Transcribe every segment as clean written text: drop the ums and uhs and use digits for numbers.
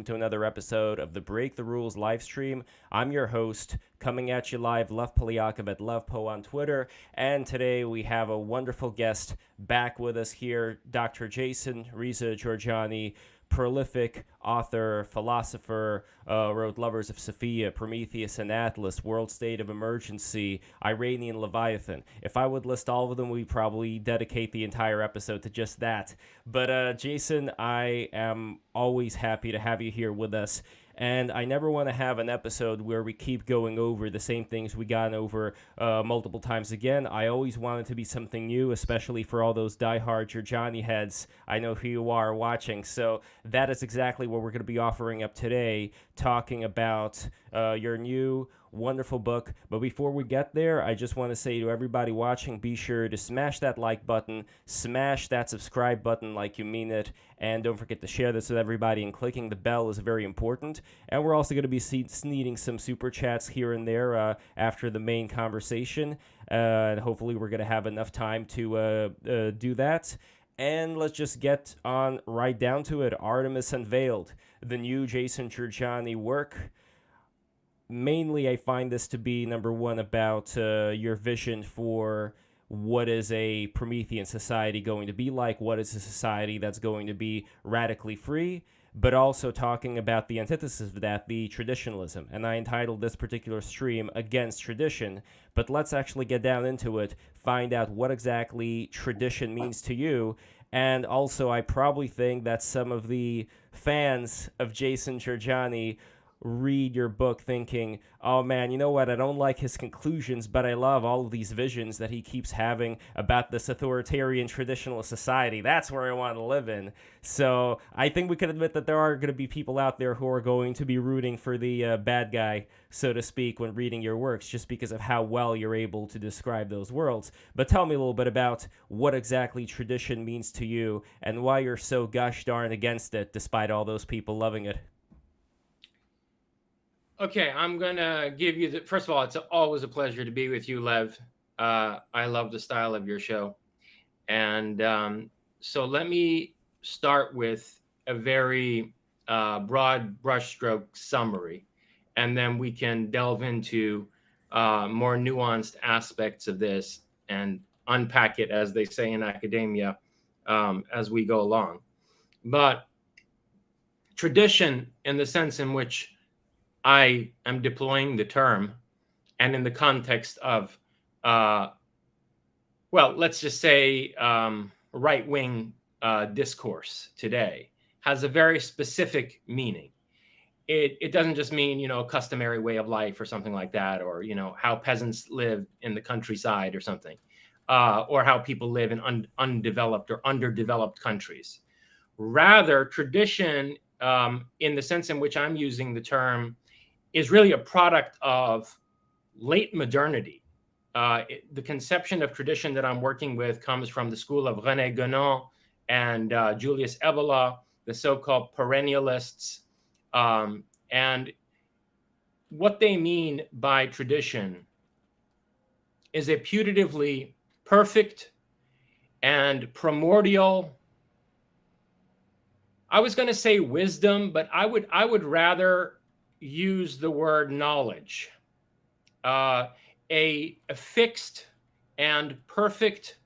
to another episode of the Break the Rules live stream. I'm your host, coming at you live, Lev Polyakov at LevPo on Twitter. And today we have a wonderful guest back with us here, Dr. Jason Reza Jorjani, prolific author, philosopher, wrote Lovers of Sophia, Prometheus and Atlas, World State of Emergency, Iranian Leviathan. If I would list all of them, we'd probably dedicate the entire episode to just that. But Jason, I am always happy to have you here with us. And I never want to have an episode where we keep going over the same things we gone over multiple times again. I always want it to be something new, especially for all those diehard Jorjani heads. I know who you are watching. So that is exactly what we're going to be offering up today, talking about your new wonderful book. But before we get there, I just want to say to everybody watching, be sure to smash that like button, smash that subscribe button like you mean it, and don't forget to share this with everybody, and clicking the bell is very important. And we're also going to be needing some super chats here and there after the main conversation, and hopefully we're going to have enough time to do that. And let's just get on right down to it. Artemis Unveiled, the new Jason Jorjani work. Mainly, I find this to be, number one, about your vision for what is a Promethean society going to be like, what is a society that's going to be radically free, but also talking about the antithesis of that, the traditionalism. And I entitled this particular stream Against Tradition, but let's actually get down into it, find out what exactly tradition means to you. And also, I probably think that some of the fans of Jason Jorjani read your book thinking, oh man, you know what, I don't like his conclusions, but I love all of these visions that he keeps having about this authoritarian traditionalist society. That's where I want to live in. So I think we can admit that there are going to be people out there who are going to be rooting for the bad guy, so to speak, when reading your works, just because of how well you're able to describe those worlds. But tell me a little bit about what exactly tradition means to you and why you're so gosh darn against it, despite all those people loving it. Okay, I'm going to give you the first of all, it's always a pleasure to be with you, Lev. I love the style of your show. And so let me start with a very broad brushstroke summary, and then we can delve into more nuanced aspects of this and unpack it, as they say in academia, as we go along. But tradition, in the sense in which I am deploying the term, and in the context of, let's just say right-wing discourse today, has a very specific meaning. It doesn't just mean, a customary way of life or something like that, or, how peasants live in the countryside or something, or how people live in undeveloped or underdeveloped countries. Rather, tradition, in the sense in which I'm using the term, is really a product of late modernity. The conception of tradition that I'm working with comes from the school of René Guénon and Julius Evola, the so-called perennialists. And what they mean by tradition is a putatively perfect and primordial, I was going to say wisdom, but I would rather use the word knowledge, a fixed and perfect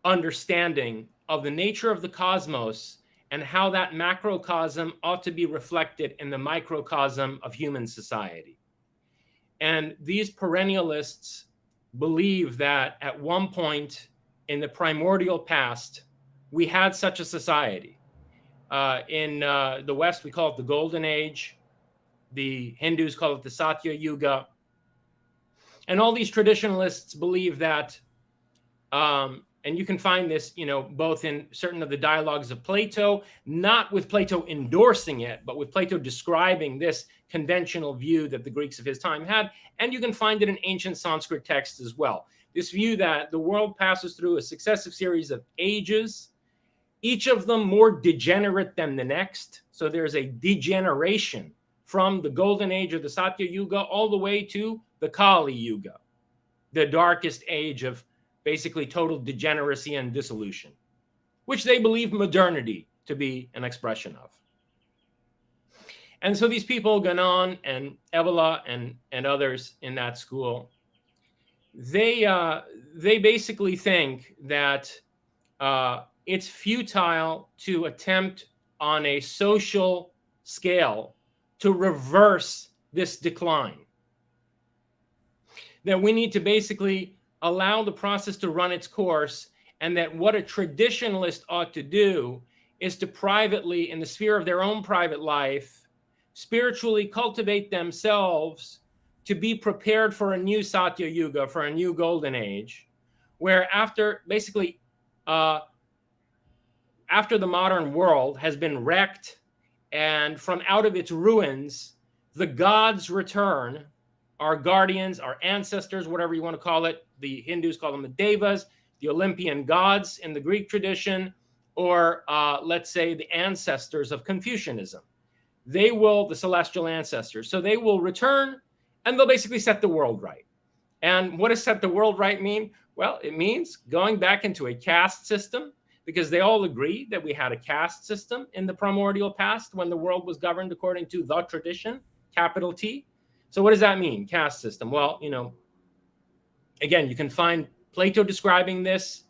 understanding of the nature of the cosmos and how that macrocosm ought to be reflected in the microcosm of human society. And these perennialists believe that at one point in the primordial past, we had such a society. In the West, we call it the Golden Age. The Hindus call it the Satya Yuga. And all these traditionalists believe that, and you can find this, both in certain of the dialogues of Plato, not with Plato endorsing it, but with Plato describing this conventional view that the Greeks of his time had. And you can find it in ancient Sanskrit texts as well. This view that the world passes through a successive series of ages, each of them more degenerate than the next. So there's a degeneration from the Golden Age of the Satya Yuga all the way to the Kali Yuga, the darkest age of basically total degeneracy and dissolution, which they believe modernity to be an expression of. And so these people, Ganon and Evola and others in that school, they basically think that it's futile to attempt on a social scale to reverse this decline. That we need to basically allow the process to run its course, and that what a traditionalist ought to do is to privately, in the sphere of their own private life, spiritually cultivate themselves to be prepared for a new Satya Yuga, for a new golden age, where after basically after the modern world has been wrecked and from out of its ruins, the gods return, our guardians, our ancestors, whatever you want to call it. The Hindus call them the Devas, the Olympian gods in the Greek tradition, or let's say the ancestors of Confucianism. They will, the celestial ancestors, so they will return and they'll basically set the world right. And what does set the world right mean? Well, it means going back into a caste system, because they all agree that we had a caste system in the primordial past when the world was governed according to the tradition, capital T. So what does that mean, caste system? Well, again, you can find Plato describing this,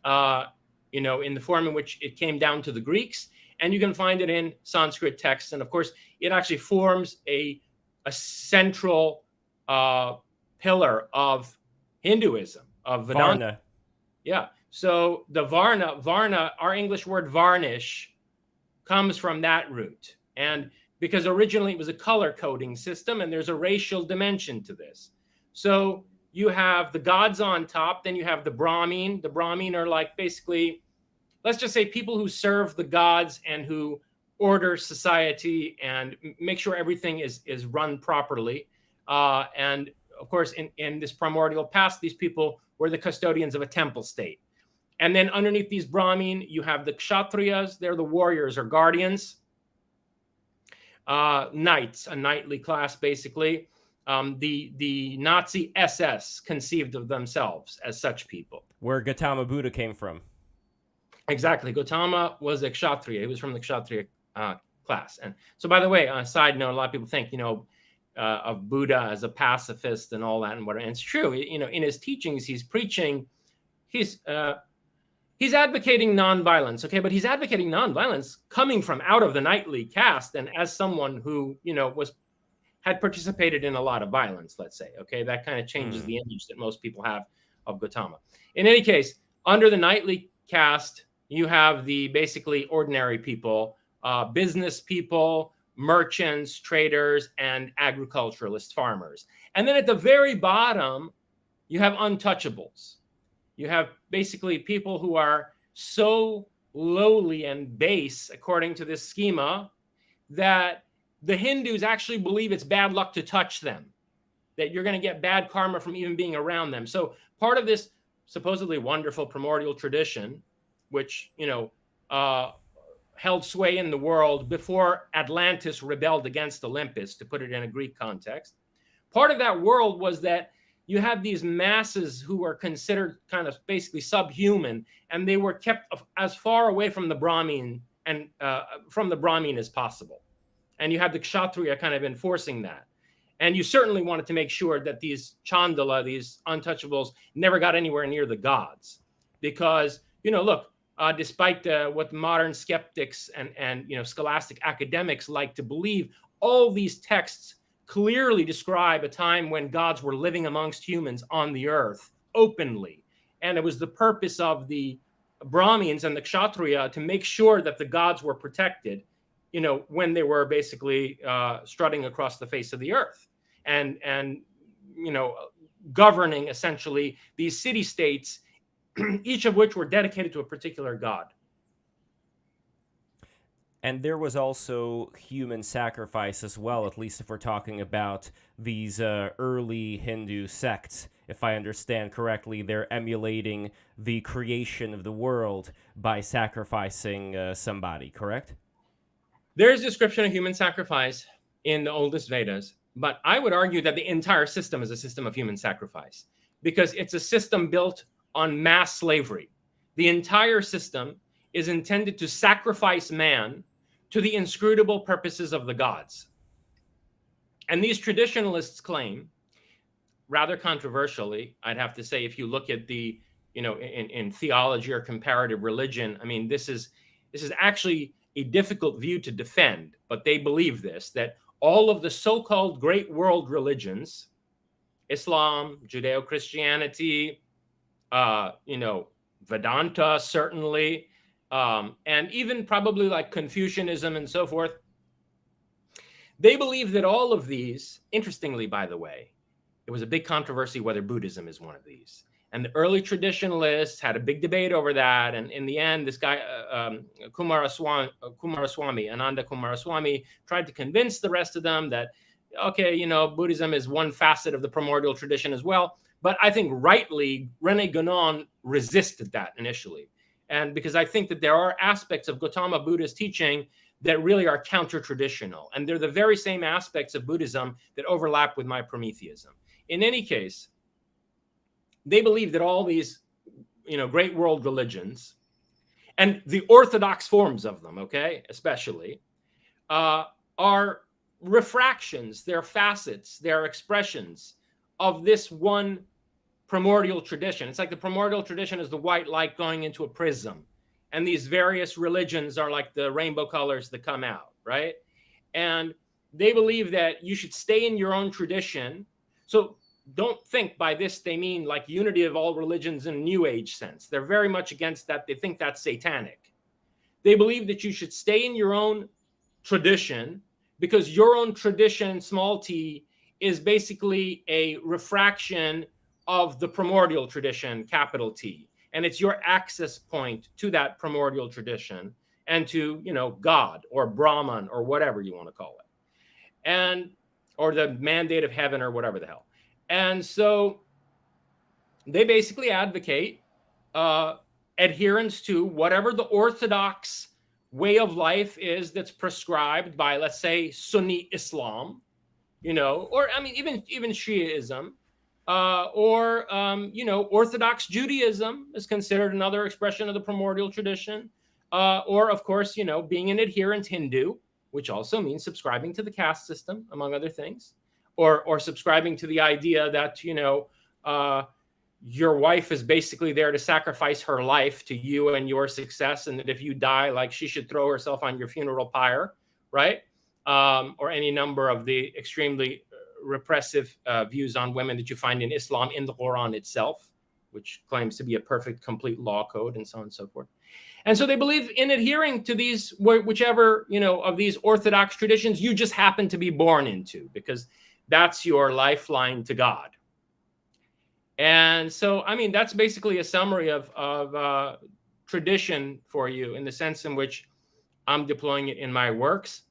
in the form in which it came down to the Greeks, and you can find it in Sanskrit texts. And of course, it actually forms a central pillar of Hinduism, of Vedanta. Varna. Yeah. So the Varna, our English word varnish, comes from that root. And because originally it was a color coding system, and there's a racial dimension to this. So you have the gods on top, then you have the Brahmin. The Brahmin are like basically, let's just say, people who serve the gods and who order society and make sure everything is run properly. And of course, in this primordial past, these people were the custodians of a temple state. And then underneath these Brahmin, you have the Kshatriyas. They're the warriors or guardians. Knights, a knightly class, basically. The Nazi SS conceived of themselves as such people. Where Gautama Buddha came from. Exactly. Gautama was a Kshatriya. He was from the Kshatriya class. And so, by the way, on a side note, a lot of people think, of Buddha as a pacifist and all that. And it's true. In his teachings, he's preaching, he's advocating nonviolence, okay? But he's advocating nonviolence coming from out of the knightly caste and as someone who, had participated in a lot of violence, let's say, okay? That kind of changes the image that most people have of Gautama. In any case, under the knightly caste, you have the basically ordinary people, business people, merchants, traders, and agriculturalist farmers. And then at the very bottom, you have untouchables. You have basically people who are so lowly and base, according to this schema, that the Hindus actually believe it's bad luck to touch them, that you're going to get bad karma from even being around them. So part of this supposedly wonderful primordial tradition, which, held sway in the world before Atlantis rebelled against Olympus, to put it in a Greek context, part of that world was that you have these masses who were considered kind of basically subhuman, and they were kept as far away from the Brahmin and from the Brahmin as possible. And you have the Kshatriya kind of enforcing that. And you certainly wanted to make sure that these Chandala, these untouchables, never got anywhere near the gods, because look, despite what modern skeptics and scholastic academics like to believe, all these texts clearly describe a time when gods were living amongst humans on the earth openly. And it was the purpose of the Brahmins and the Kshatriya to make sure that the gods were protected, when they were basically strutting across the face of the earth and governing essentially these city-states, each of which were dedicated to a particular god. And there was also human sacrifice as well, at least if we're talking about these early Hindu sects. If I understand correctly, they're emulating the creation of the world by sacrificing somebody, correct? There's description of human sacrifice in the oldest Vedas, but I would argue that the entire system is a system of human sacrifice, because it's a system built on mass slavery. The entire system is intended to sacrifice man to the inscrutable purposes of the gods. And these traditionalists claim, rather controversially, I'd have to say, if you look at the, in theology or comparative religion, I mean, this is actually a difficult view to defend, but they believe this, that all of the so-called great world religions, Islam, Judeo-Christianity, Vedanta, certainly, and even probably like Confucianism and so forth, they believe that all of these, interestingly, by the way, it was a big controversy whether Buddhism is one of these. And the early traditionalists had a big debate over that. And in the end, this guy, Ananda Kumaraswamy, tried to convince the rest of them that, okay, Buddhism is one facet of the primordial tradition as well. But I think rightly, René Guénon resisted that initially. And because I think that there are aspects of Gautama Buddha's teaching that really are counter-traditional. And they're the very same aspects of Buddhism that overlap with my Prometheism. In any case, they believe that all these, great world religions and the orthodox forms of them, okay, especially, are refractions, they're facets, they're expressions of this one primordial tradition. It's like the primordial tradition is the white light going into a prism. And these various religions are like the rainbow colors that come out, right? And they believe that you should stay in your own tradition. So don't think by this they mean like unity of all religions in a New Age sense. They're very much against that. They think that's satanic. They believe that you should stay in your own tradition because your own tradition, small t, is basically a refraction of the primordial tradition, capital T. And it's your access point to that primordial tradition and to, God or Brahman or whatever you want to call it. And, or the mandate of heaven or whatever the hell. And so they basically advocate adherence to whatever the orthodox way of life is that's prescribed by, let's say, Sunni Islam, or I mean, even Shiaism. Orthodox Judaism is considered another expression of the primordial tradition. Or, of course, being an adherent Hindu, which also means subscribing to the caste system, among other things, or subscribing to the idea that, your wife is basically there to sacrifice her life to you and your success. And that if you die, like she should throw herself on your funeral pyre, right? Or any number of the extremely repressive views on women that you find in Islam in the Quran itself, which claims to be a perfect, complete law code and so on and so forth. And so they believe in adhering to these, whichever, of these orthodox traditions you just happen to be born into, because that's your lifeline to God. And so, I mean, that's basically a summary of tradition for you in the sense in which I'm deploying it in my works.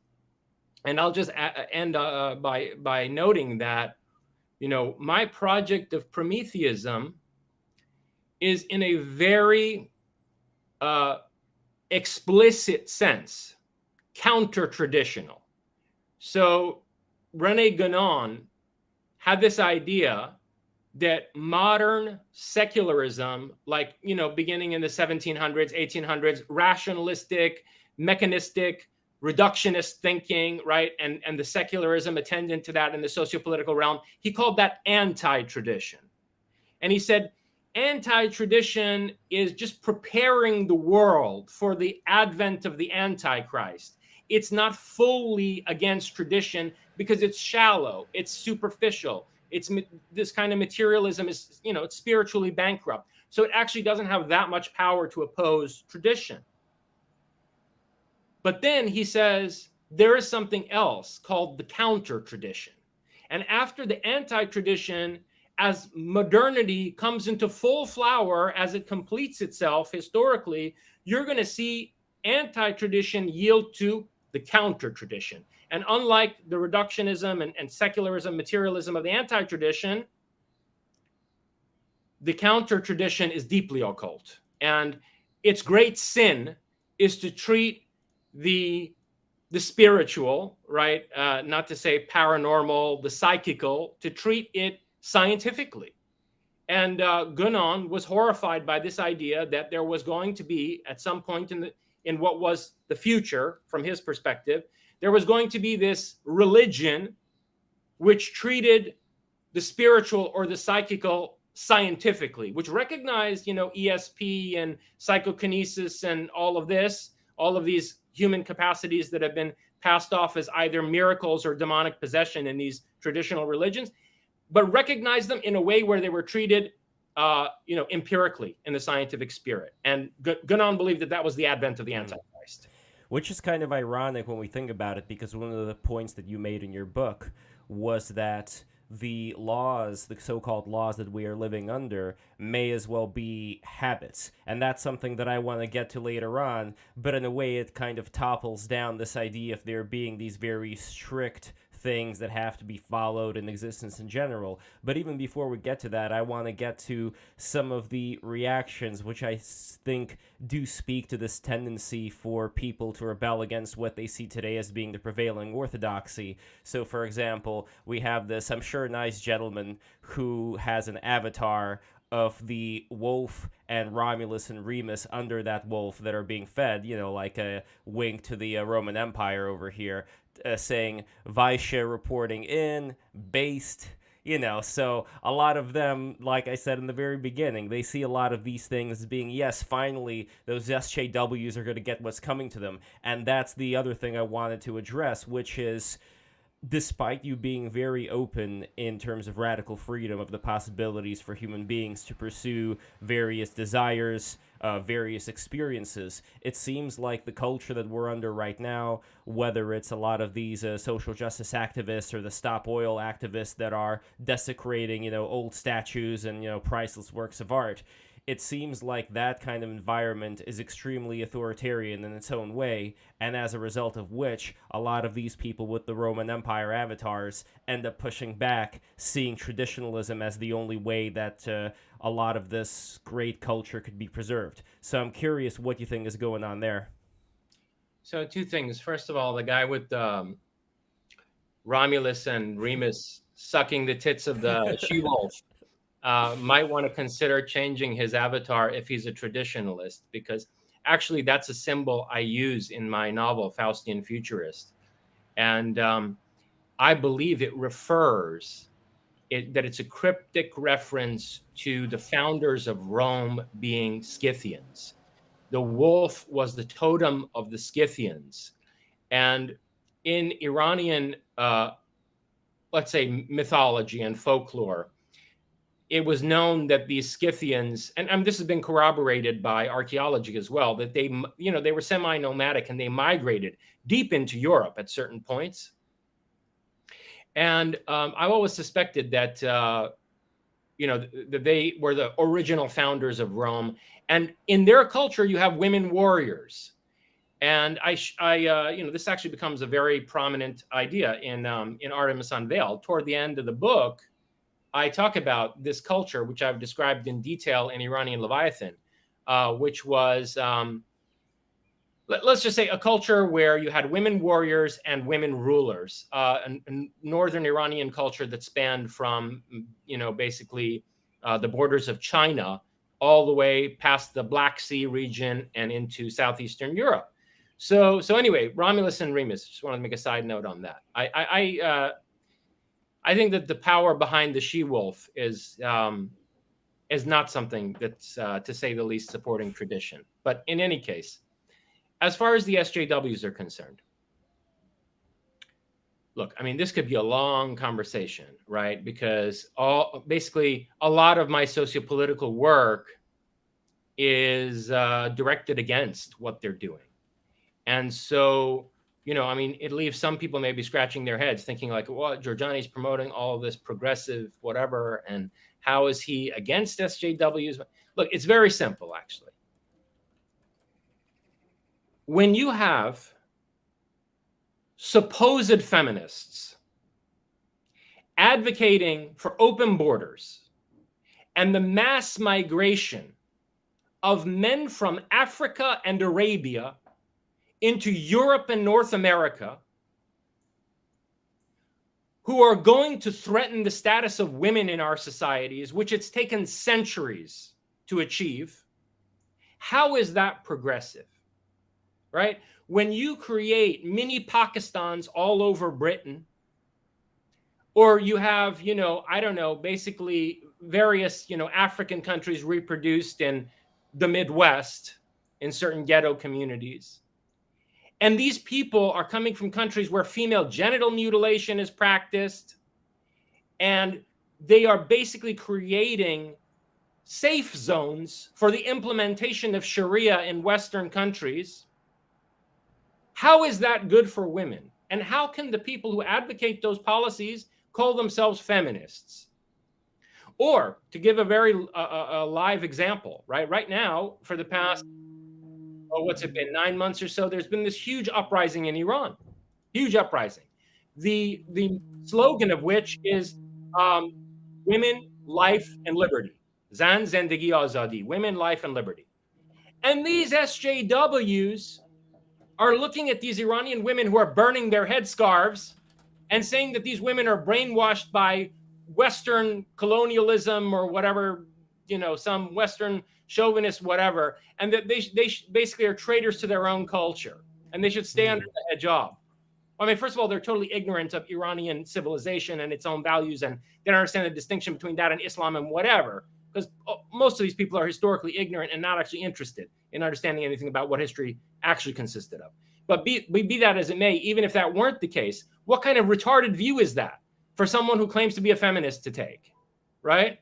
And I'll just end by noting that, my project of Prometheism is in a very explicit sense counter-traditional. So René Guénon had this idea that modern secularism, like, beginning in the 1700s, 1800s, rationalistic, mechanistic, reductionist thinking, right? And the secularism attendant to that in the sociopolitical realm, he called that anti-tradition. And he said, anti-tradition is just preparing the world for the advent of the Antichrist. It's not fully against tradition because it's shallow, it's superficial. It's this kind of materialism is, it's spiritually bankrupt. So it actually doesn't have that much power to oppose tradition. But then he says there is something else called the counter-tradition. And after the anti-tradition, as modernity comes into full flower, as it completes itself historically, you're going to see anti-tradition yield to the counter-tradition. And unlike the reductionism and secularism, materialism of the anti-tradition, the counter-tradition is deeply occult. And its great sin is to treat the spiritual, right? Not to say paranormal, the psychical, to treat it scientifically. And Guénon was horrified by this idea that there was going to be, at some point in what was the future from his perspective, there was going to be this religion which treated the spiritual or the psychical scientifically, which recognized, ESP and psychokinesis and all of these human capacities that have been passed off as either miracles or demonic possession in these traditional religions, but recognized them in a way where they were treated, empirically in the scientific spirit. And Gunon believed that was the advent of the Antichrist. Which is kind of ironic when we think about it, because one of the points that you made in your book was that the laws, the so-called laws that we are living under, may as well be habits. And that's something that I want to get to later on, but in a way it kind of topples down this idea of there being these very strict things that have to be followed in existence in general. But even before we get to that, I want to get to some of the reactions which I think do speak to this tendency for people to rebel against what they see today as being the prevailing orthodoxy. So, for example, we have this, I'm sure, nice gentleman who has an avatar of the wolf and Romulus and Remus under that wolf that are being fed, like a wink to the Roman Empire over here, saying Vaishya reporting in, based, so a lot of them, like I said in the very beginning, they see a lot of these things as being, yes, finally, those SJWs are going to get what's coming to them. And that's the other thing I wanted to address, which is, despite you being very open in terms of radical freedom of the possibilities for human beings to pursue various desires, various experiences, it seems like the culture that we're under right now, whether it's a lot of these social justice activists or the Stop Oil activists that are desecrating, old statues and, priceless works of art, it seems like that kind of environment is extremely authoritarian in its own way, and as a result of which, a lot of these people with the Roman Empire avatars end up pushing back, seeing traditionalism as the only way that a lot of this great culture could be preserved. So I'm curious what you think is going on there. So two things. First of all, the guy with Romulus and Remus sucking the tits of the she-wolf might want to consider changing his avatar if he's a traditionalist, because actually that's a symbol I use in my novel, Faustian Futurist. And I believe it refers, that it's a cryptic reference to the founders of Rome being Scythians. The wolf was the totem of the Scythians. And in Iranian, let's say, mythology and folklore, it was known that these Scythians, and this has been corroborated by archaeology as well, that they were semi-nomadic and they migrated deep into Europe at certain points. And I've always suspected that, that they were the original founders of Rome. And in their culture, you have women warriors. And this actually becomes a very prominent idea in Artemis Unveiled. Toward the end of the book, I talk about this culture, which I've described in detail in Iranian Leviathan, which was, let's just say, a culture where you had women warriors and women rulers, a northern Iranian culture that spanned from, basically the borders of China all the way past the Black Sea region and into southeastern Europe. So anyway, Romulus and Remus, just wanted to make a side note on that. I think that the power behind the she-wolf is not something that's, to say the least, supporting tradition. But in any case, as far as the SJWs are concerned, look, I mean, this could be a long conversation, right? Because basically a lot of my sociopolitical work is directed against what they're doing. And so, it leaves some people maybe scratching their heads thinking like, well, Jorjani's promoting all this progressive whatever, and how is he against SJWs? Look, it's very simple, actually. When you have supposed feminists advocating for open borders and the mass migration of men from Africa and Arabia into Europe and North America, who are going to threaten the status of women in our societies, which it's taken centuries to achieve, how is that progressive? right? When you create mini Pakistans all over Britain, or you have, I don't know, basically various, African countries reproduced in the Midwest in certain ghetto communities. And these people are coming from countries where female genital mutilation is practiced. And they are basically creating safe zones for the implementation of Sharia in Western countries. How is that good for women? And how can the people who advocate those policies call themselves feminists? Or to give a very live example, right now, for the past, what's it been, 9 months or so, there's been this huge uprising in Iran, huge uprising. The slogan of which is women, life, and liberty. Zan, Zendegi, Azadi, women, life, and liberty. And these SJWs are looking at these Iranian women who are burning their headscarves and saying that these women are brainwashed by Western colonialism or whatever, some Western chauvinist whatever, and that they basically are traitors to their own culture and they should stay under the hijab. I mean, first of all, they're totally ignorant of Iranian civilization and its own values, and they don't understand the distinction between that and Islam and whatever, because most of these people are historically ignorant and not actually interested in understanding anything about what history actually consisted of. But be that as it may, even if that weren't the case, what kind of retarded view is that for someone who claims to be a feminist to take, right?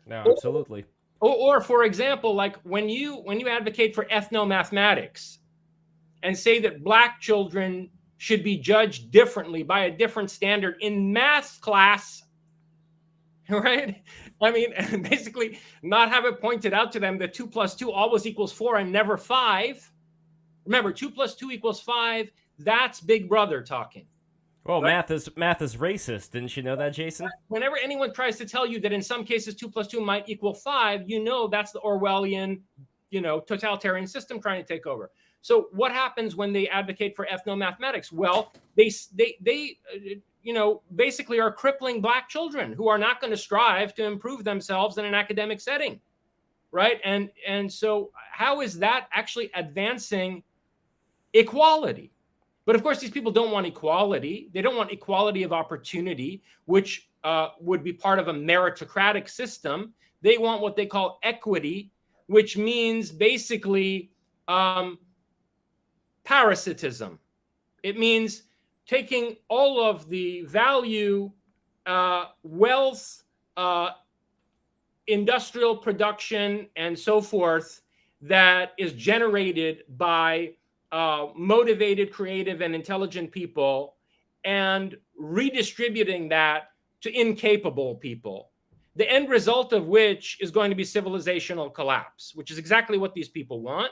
No, absolutely. Or for example, like when you advocate for ethnomathematics and say that Black children should be judged differently by a different standard in math class, right? I mean, basically not have it pointed out to them that 2 + 2 always equals 4 and never 5. Remember, 2 + 2 = 5. That's Big Brother talking. Well, right? math is racist. Didn't you know that, Jason? Whenever anyone tries to tell you that in some cases 2 + 2 might equal 5, that's the Orwellian, totalitarian system trying to take over. So what happens when they advocate for ethnomathematics? Well, they basically are crippling Black children who are not going to strive to improve themselves in an academic setting, right? And so how is that actually advancing equality? But of course, these people don't want equality. They don't want equality of opportunity, which would be part of a meritocratic system. They want what they call equity, which means basically parasitism. It means taking all of the value, wealth, industrial production, and so forth that is generated by motivated, creative, and intelligent people, and redistributing that to incapable people. The end result of which is going to be civilizational collapse, which is exactly what these people want.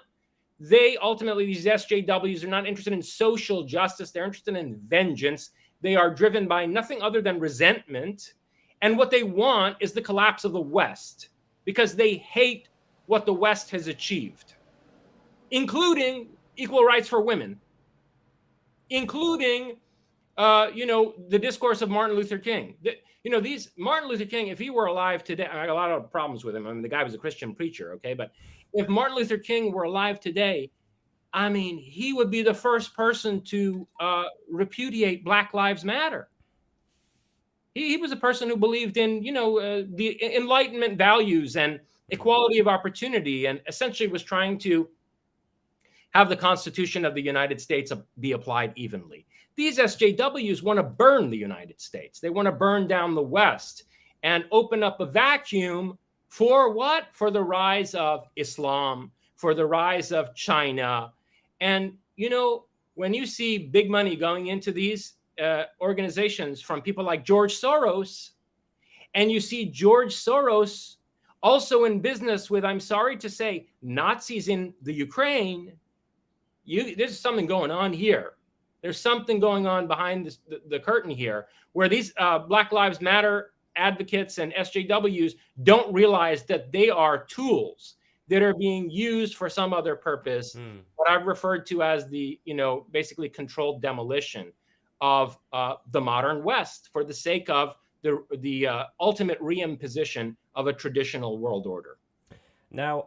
They ultimately, these SJWs, are not interested in social justice. They're interested in vengeance. They are driven by nothing other than resentment. And what they want is the collapse of the West, because they hate what the West has achieved, including equal rights for women, including, the discourse of Martin Luther King. Martin Luther King, if he were alive today, I got a lot of problems with him. I mean, the guy was a Christian preacher, okay? But if Martin Luther King were alive today, I mean, he would be the first person to repudiate Black Lives Matter. He was a person who believed in, the Enlightenment values and equality of opportunity, and essentially was trying to have the Constitution of the United States be applied evenly. These SJWs want to burn the United States. They want to burn down the West and open up a vacuum for what? For the rise of Islam, for the rise of China. And, when you see big money going into these organizations from people like George Soros, and you see George Soros also in business with, I'm sorry to say, Nazis in the Ukraine, there's something going on here. There's something going on behind the curtain here, where these Black Lives Matter advocates and SJWs don't realize that they are tools that are being used for some other purpose, what I've referred to as the, basically controlled demolition of the modern West for the sake of the ultimate reimposition of a traditional world order. Now,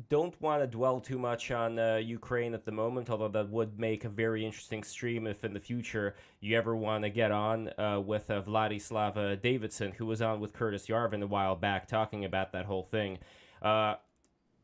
don't want to dwell too much on Ukraine at the moment, although that would make a very interesting stream if in the future you ever want to get on with Vladislav Davidson, who was on with Curtis Yarvin a while back talking about that whole thing, uh,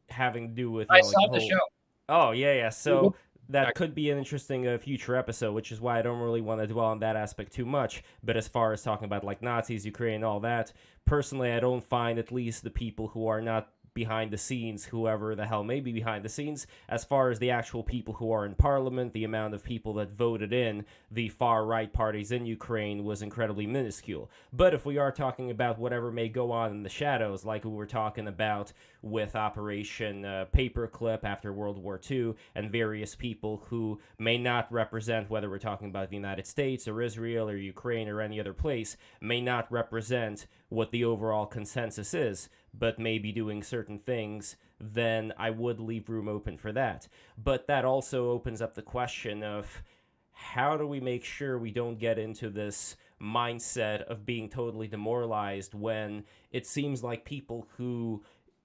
having to do with, I like the saw the whole. show. Oh, yeah, yeah. So that Back. could be an interesting future episode, which is why I don't really want to dwell on that aspect too much. But as far as talking about like Nazis, Ukraine, all that, personally, I don't find at least the people who are not behind the scenes, whoever the hell may be behind the scenes, as far as the actual people who are in parliament, the amount of people that voted in the far right parties in Ukraine was incredibly minuscule. But if we are talking about whatever may go on in the shadows, like we were talking about with Operation Paperclip after World War II, and various people who may not represent, whether we're talking about the United States or Israel or Ukraine or any other place, may not represent what the overall consensus is, but may be doing certain things, then I would leave room open for that. But that also opens up the question of how do we make sure we don't get into this mindset of being totally demoralized when it seems like people who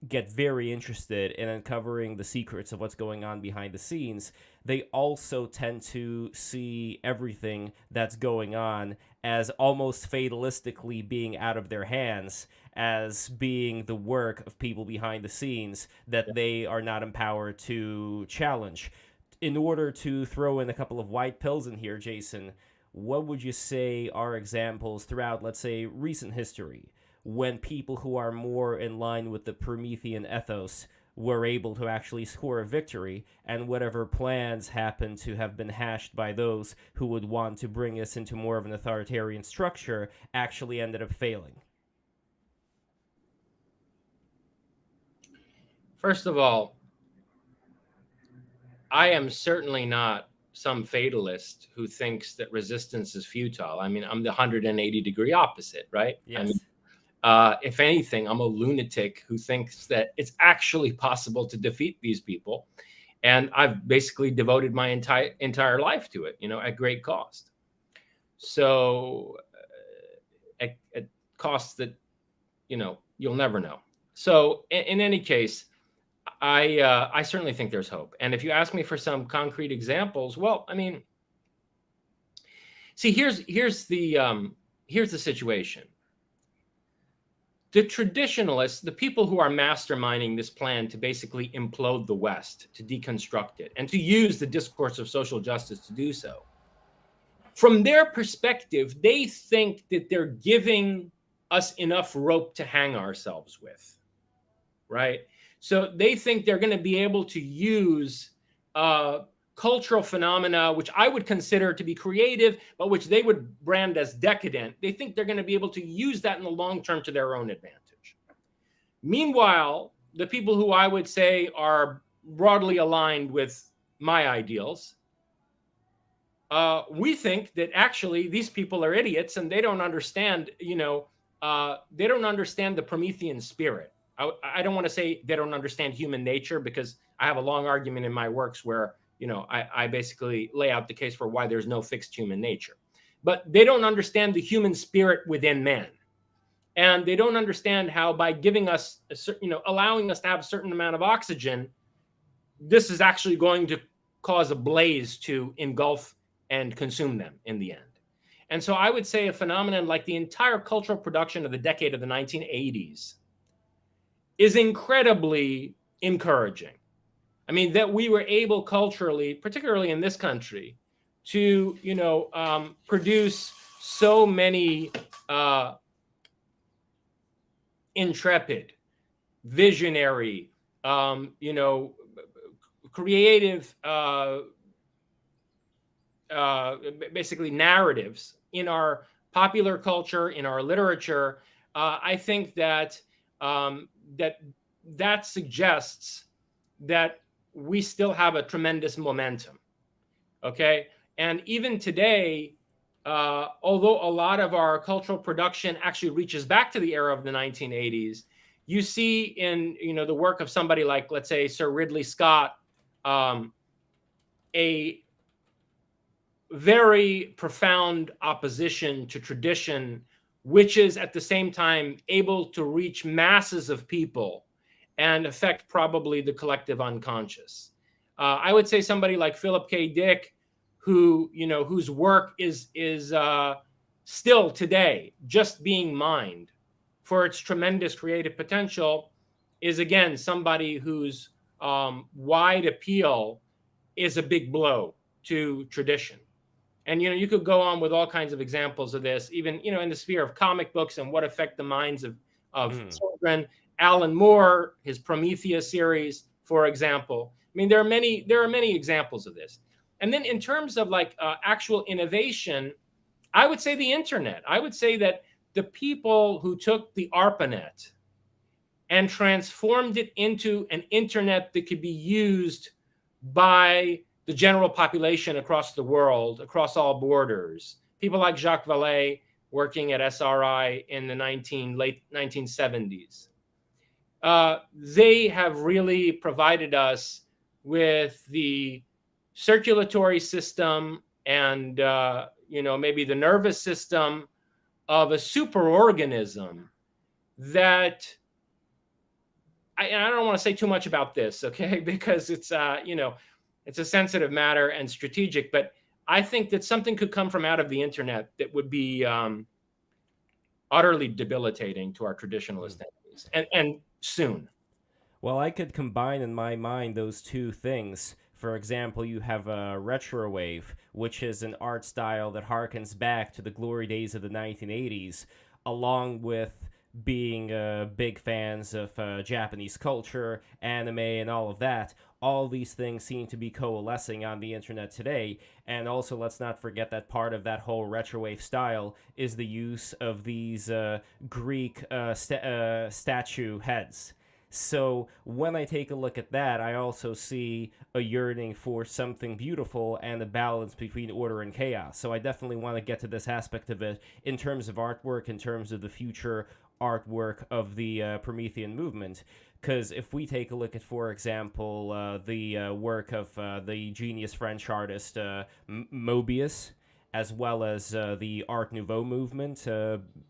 get very interested in uncovering the secrets of what's going on behind the scenes, they also tend to see everything that's going on as almost fatalistically being out of their hands, as being the work of people behind the scenes that they are not empowered to challenge. In order to throw in a couple of white pills in here, Jason, what would you say are examples throughout, let's say, recent history when people who are more in line with the Promethean ethos were able to actually score a victory, and whatever plans happened to have been hashed by those who would want to bring us into more of an authoritarian structure actually ended up failing? First of all, I am certainly not some fatalist who thinks that resistance is futile. I mean, I'm the 180-degree opposite, right? Yes. I mean, if anything, I'm a lunatic who thinks that it's actually possible to defeat these people. And I've basically devoted my entire life to it, at great cost. So at costs that, you'll never know. So in any case, I certainly think there's hope. And if you ask me for some concrete examples, well, I mean, see, here's the situation. The traditionalists, the people who are masterminding this plan to basically implode the West, to deconstruct it, and to use the discourse of social justice to do so, from their perspective, they think that they're giving us enough rope to hang ourselves with, right? So they think they're going to be able to use cultural phenomena, which I would consider to be creative, but which they would brand as decadent. They think they're going to be able to use that in the long term to their own advantage. Meanwhile, the people who I would say are broadly aligned with my ideals, we think that actually these people are idiots and they don't understand, they don't understand the Promethean spirit. I don't want to say they don't understand human nature, because I have a long argument in my works where, I basically lay out the case for why there's no fixed human nature. But they don't understand the human spirit within man. And they don't understand how by giving us, allowing us to have a certain amount of oxygen, this is actually going to cause a blaze to engulf and consume them in the end. And so I would say a phenomenon like the entire cultural production of the decade of the 1980s is incredibly encouraging. I mean, that we were able culturally, particularly in this country, to, produce so many intrepid, visionary, creative, basically narratives in our popular culture, in our literature. I think that that suggests that we still have a tremendous momentum. Okay, and even today, although a lot of our cultural production actually reaches back to the era of the 1980s, you see in the work of somebody like, let's say, Sir Ridley Scott, a very profound opposition to tradition, which is at the same time able to reach masses of people and affect probably the collective unconscious. I would say somebody like Philip K. Dick, who, whose work is still today just being mined for its tremendous creative potential, is again somebody whose wide appeal is a big blow to tradition. And you could go on with all kinds of examples of this, even in the sphere of comic books and what affect the minds of children. Alan Moore, his Promethean series, for example. I mean, there are many examples of this. And then in terms of like actual innovation, I would say the internet. I would say that the people who took the ARPANET and transformed it into an internet that could be used by the general population across the world, across all borders. People like Jacques Vallée, working at SRI in the late 1970s. They have really provided us with the circulatory system and maybe the nervous system of a superorganism that I don't want to say too much about this, okay? Because it's it's a sensitive matter and strategic, but I think that something could come from out of the internet that would be utterly debilitating to our traditionalist enemies, and soon. Well, I could combine in my mind those two things. For example, you have retrowave, which is an art style that harkens back to the glory days of the 1980s, along with being big fans of Japanese culture, anime, and all of that. All these things seem to be coalescing on the internet today. And also, let's not forget that part of that whole retrowave style is the use of these Greek statue heads. So when I take a look at that, I also see a yearning for something beautiful and a balance between order and chaos. So I definitely want to get to this aspect of it in terms of artwork, in terms of the future artwork of the Promethean movement. Because if we take a look at, for example, the work of the genius French artist Mobius, as well as the Art Nouveau movement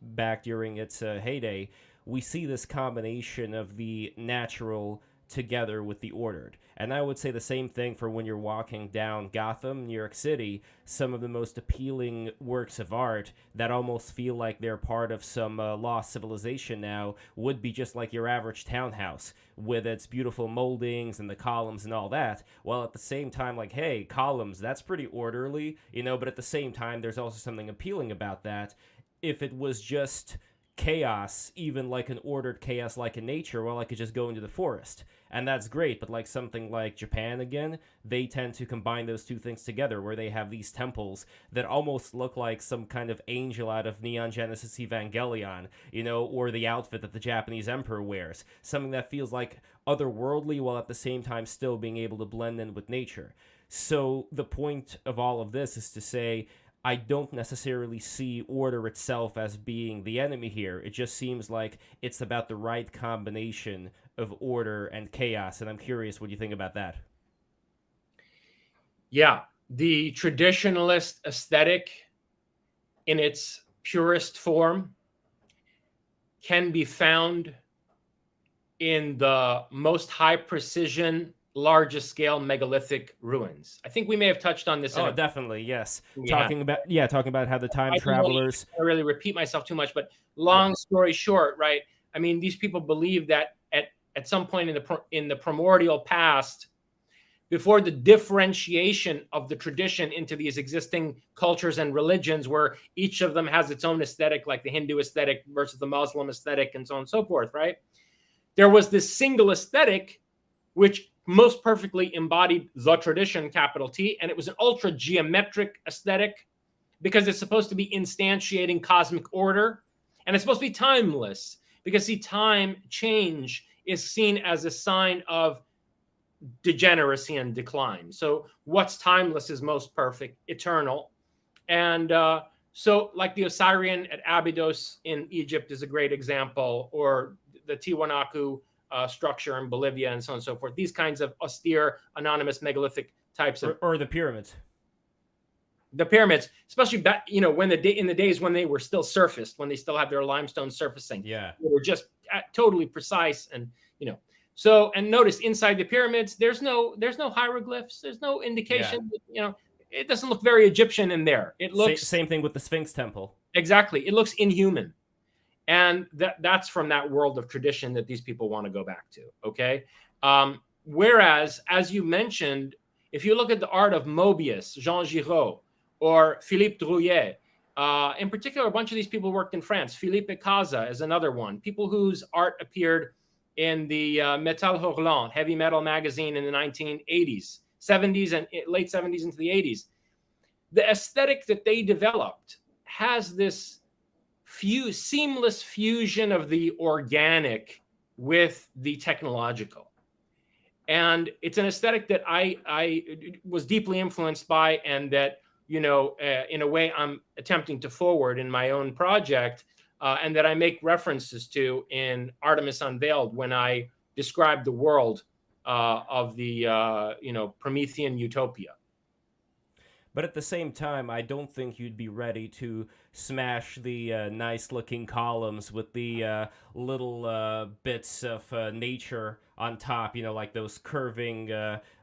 back during its heyday, we see this combination of the natural together with the ordered. And I would say the same thing for when you're walking down Gotham, New York City. Some of the most appealing works of art that almost feel like they're part of some lost civilization now would be just like your average townhouse with its beautiful moldings and the columns and all that. While at the same time, like, hey, columns, that's pretty orderly, but at the same time, there's also something appealing about that. If it was just chaos, even like an ordered chaos like in nature, well, I could just go into the forest. And that's great, but like something like Japan again, they tend to combine those two things together, where they have these temples that almost look like some kind of angel out of Neon Genesis Evangelion, or the outfit that the Japanese emperor wears. Something that feels like otherworldly while at the same time still being able to blend in with nature. So the point of all of this is to say, I don't necessarily see order itself as being the enemy here. It just seems like it's about the right combination of order and chaos, and I'm curious what you think about that. Yeah, the traditionalist aesthetic in its purest form can be found in the most high precision, largest scale megalithic ruins. I think we may have touched on this. Definitely, yes. Yeah. Talking about how the time travelers. I really repeat myself too much, but long story short, right? I mean, these people believe that at some point in the primordial past, before the differentiation of the tradition into these existing cultures and religions, where each of them has its own aesthetic, like the Hindu aesthetic versus the Muslim aesthetic, and so on and so forth, right? There was this single aesthetic which most perfectly embodied the tradition, capital T, and it was an ultra geometric aesthetic because it's supposed to be instantiating cosmic order, and it's supposed to be timeless because, see, change is seen as a sign of degeneracy and decline. So what's timeless is most perfect, eternal. And so like the Osirian at Abydos in Egypt is a great example, or the Tiwanaku structure in Bolivia, and so on and so forth. These kinds of austere, anonymous, megalithic types of, or the pyramids. The pyramids, especially back, when in the days when they were still surfaced, when they still had their limestone surfacing. Yeah, they were just totally precise, and So, and notice inside the pyramids, there's no hieroglyphs. There's no indication. Yeah. It doesn't look very Egyptian in there. It looks Same thing with the Sphinx temple. exactly. It looks inhuman, and that's from that world of tradition that these people want to go back to. Okay. Whereas, as you mentioned, if you look at the art of Mobius, Jean Giraud, or Philippe Drouillet, in particular, a bunch of these people worked in France. Philippe Caza is another one. People whose art appeared in the Metal Hurlant, heavy metal magazine in the 1980s, 70s, and late 70s into the 80s. The aesthetic that they developed has this seamless fusion of the organic with the technological. And it's an aesthetic that I was deeply influenced by, and that, in a way I'm attempting to forward in my own project, and that I make references to in Artemis Unveiled when I describe the world of the, Promethean utopia. But at the same time, I don't think you'd be ready to smash the nice-looking columns with the little bits of nature on top, like those curving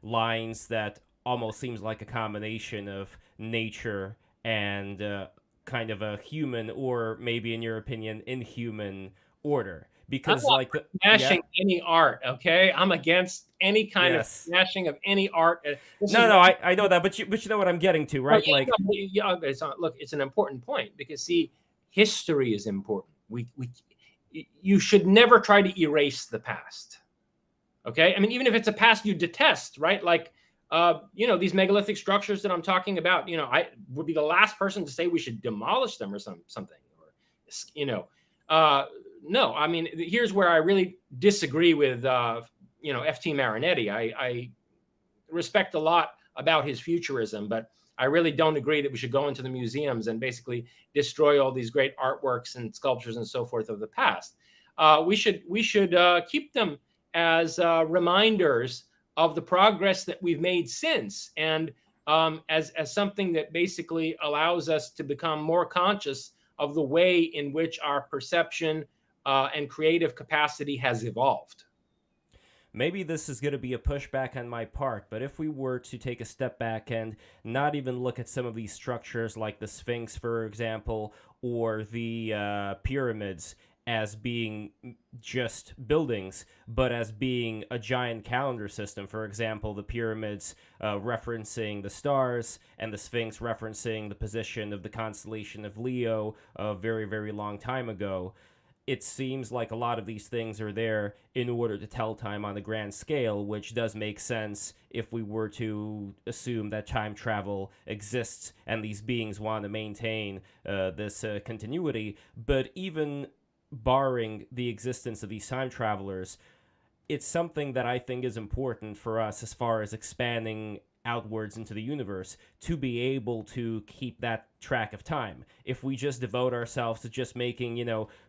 lines that almost seems like a combination of nature and kind of a human, or maybe, in your opinion, inhuman order. Because, I'm not smashing any art, okay? I'm against any kind of smashing of any art. I know that, but you know what I'm getting to, right? Look, it's an important point, because see, history is important. You should never try to erase the past, okay? I mean, even if it's a past you detest, right? Like, these megalithic structures that I'm talking about, I would be the last person to say we should demolish them or something, or, no, I mean, here's where I really disagree with, F.T. Marinetti. I respect a lot about his futurism, but I really don't agree that we should go into the museums and basically destroy all these great artworks and sculptures and so forth of the past. We should keep them as reminders of the progress that we've made since, and as something that basically allows us to become more conscious of the way in which our perception and creative capacity has evolved. Maybe this is going to be a pushback on my part, but if we were to take a step back and not even look at some of these structures like the Sphinx, for example, or the pyramids as being just buildings, but as being a giant calendar system. For example, the pyramids referencing the stars, and the Sphinx referencing the position of the constellation of Leo a very, very long time ago. It seems like a lot of these things are there in order to tell time on the grand scale, which does make sense if we were to assume that time travel exists and these beings want to maintain this continuity. But even barring the existence of these time travelers, it's something that I think is important for us as far as expanding outwards into the universe, to be able to keep that track of time. If we just devote ourselves to just making,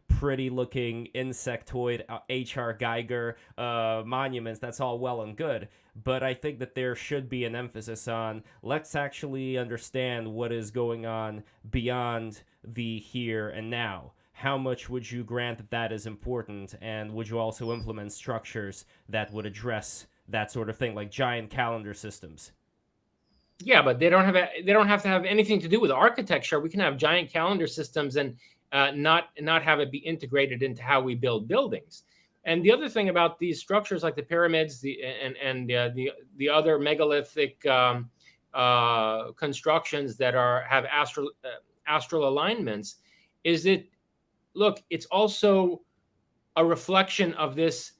pretty looking insectoid H.R. Geiger monuments, that's all well and good. But I think that there should be an emphasis on, let's actually understand what is going on beyond the here and now. How much would you grant that that is important, and would you also implement structures that would address that sort of thing, like giant calendar systems? Yeah, but they don't have to have anything to do with architecture. We can have giant calendar systems and not have it be integrated into how we build buildings. And the other thing about these structures, like the pyramids, the other megalithic constructions that have astral alignments, is that, look, it's also a reflection of this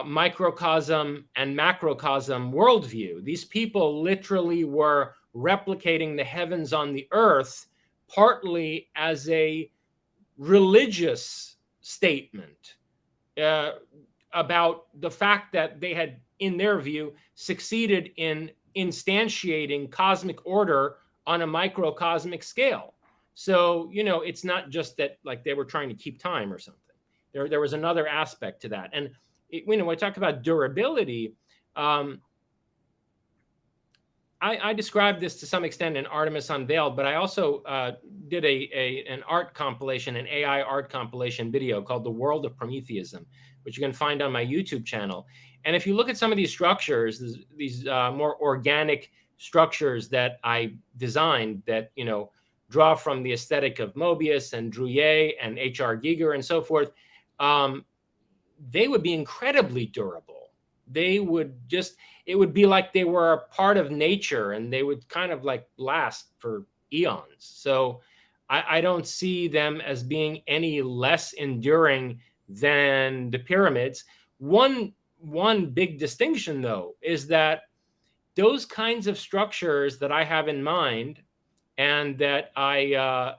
microcosm and macrocosm worldview. These people literally were replicating the heavens on the earth, partly as a religious statement about the fact that they had, in their view, succeeded in instantiating cosmic order on a microcosmic scale. So, it's not just that, like, they were trying to keep time or something. There was another aspect to that. And when I talk about durability, I described this to some extent in Artemis Unveiled, but I also did an art compilation, an AI art compilation video called The World of Prometheism, which you can find on my YouTube channel. And if you look at some of these structures, these more organic structures that I designed that, draw from the aesthetic of Mobius and Drouillet and H.R. Giger and so forth, they would be incredibly durable. They would just, it would be like they were a part of nature and they would kind of like last for eons. So I don't see them as being any less enduring than the pyramids. One big distinction, though, is that those kinds of structures that I have in mind and that I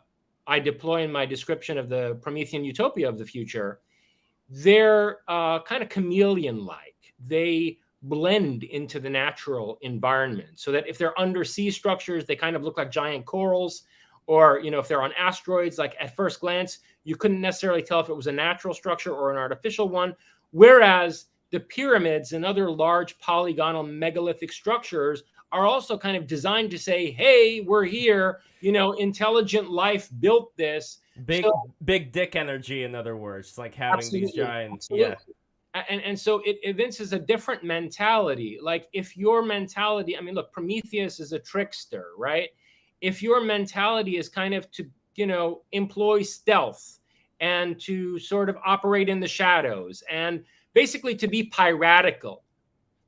deploy in my description of the Promethean utopia of the future, they're kind of chameleon-like. They blend into the natural environment so that if they're undersea structures, they kind of look like giant corals. Or, if they're on asteroids, like at first glance, you couldn't necessarily tell if it was a natural structure or an artificial one. Whereas the pyramids and other large polygonal megalithic structures are also kind of designed to say, hey, we're here, intelligent life built this. Big dick energy, in other words, like having Absolutely, these giant, absolutely. yeah. And so it evinces a different mentality. Like if your mentality, I mean, look, Prometheus is a trickster, right? If your mentality is kind of to, employ stealth and to sort of operate in the shadows and basically to be piratical,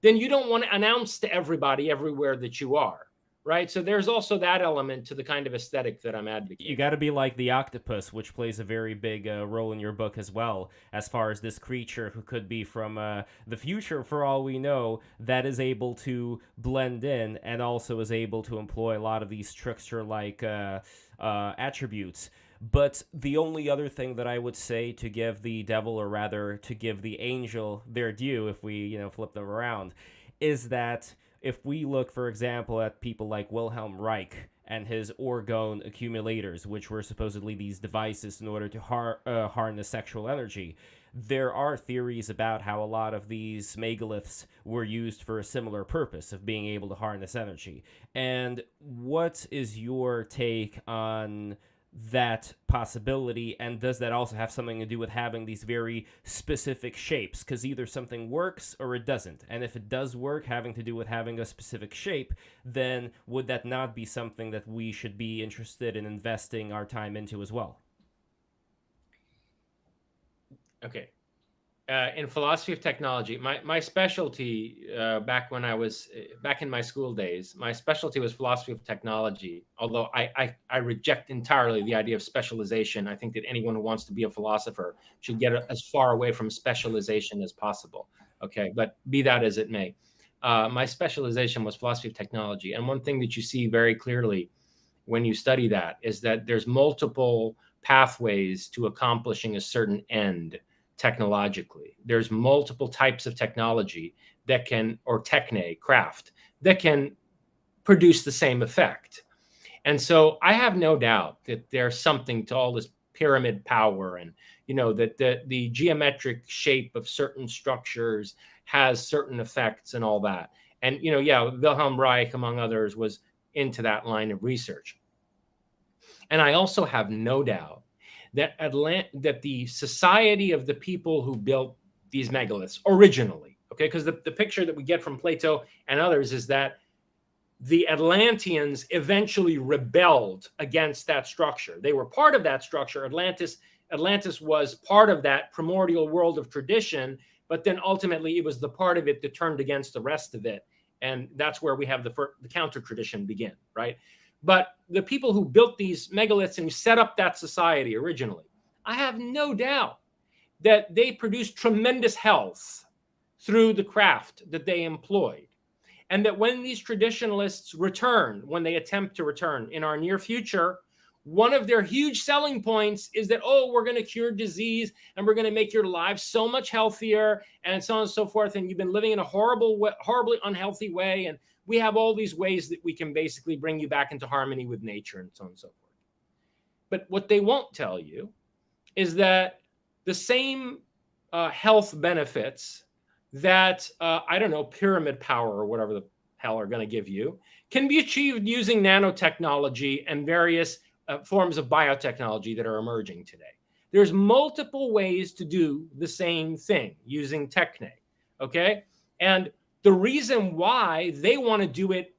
then you don't want to announce to everybody everywhere that you are. Right. So there's also that element to the kind of aesthetic that I'm advocating. You got to be like the octopus, which plays a very big role in your book as well, as far as this creature who could be from the future, for all we know, that is able to blend in and also is able to employ a lot of these trickster-like attributes. But the only other thing that I would say to give the devil, or rather to give the angel their due, if we, flip them around, is that if we look, for example, at people like Wilhelm Reich and his orgone accumulators, which were supposedly these devices in order to harness sexual energy, there are theories about how a lot of these megaliths were used for a similar purpose of being able to harness energy. And what is your take on that possibility, and does that also have something to do with having these very specific shapes? Because either something works or it doesn't, and if it does work, having to do with having a specific shape, then would that not be something that we should be interested in investing our time into as well? Okay. In philosophy of technology, my specialty back when I was back in my school days, my specialty was philosophy of technology. Although I reject entirely the idea of specialization. I think that anyone who wants to be a philosopher should get as far away from specialization as possible. Okay, but be that as it may, my specialization was philosophy of technology, and one thing that you see very clearly when you study that is that there's multiple pathways to accomplishing a certain end. Technologically, there's multiple types of technology that can, or techne, craft, that can produce the same effect. And so I have no doubt that there's something to all this pyramid power, and that the geometric shape of certain structures has certain effects and all that. And Wilhelm Reich, among others, was into that line of research. And I also have no doubt that that the society of the people who built these megaliths originally, okay, because the picture that we get from Plato and others is that the Atlanteans eventually rebelled against that structure. They were part of that structure. Atlantis was part of that primordial world of tradition, but then ultimately it was the part of it that turned against the rest of it. And that's where we have the counter tradition begin, right? But the people who built these megaliths and who set up that society originally, I have no doubt that they produced tremendous health through the craft that they employed. And that when these traditionalists return, when they attempt to return in our near future, one of their huge selling points is that, we're going to cure disease and we're going to make your lives so much healthier and so on and so forth. And you've been living in a horribly unhealthy way. And we have all these ways that we can basically bring you back into harmony with nature and so on and so forth. But what they won't tell you is that the same health benefits that, pyramid power or whatever the hell are going to give you can be achieved using nanotechnology and various forms of biotechnology that are emerging today. There's multiple ways to do the same thing using techne, okay? And the reason why they want to do it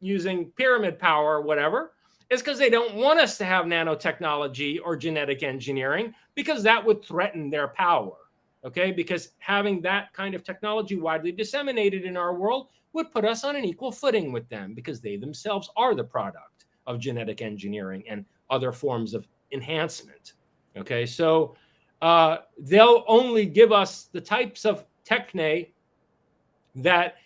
using pyramid power or whatever is because they don't want us to have nanotechnology or genetic engineering, because that would threaten their power, okay? Because having that kind of technology widely disseminated in our world would put us on an equal footing with them, because they themselves are the product of genetic engineering and other forms of enhancement, okay? So they'll only give us the types of techne that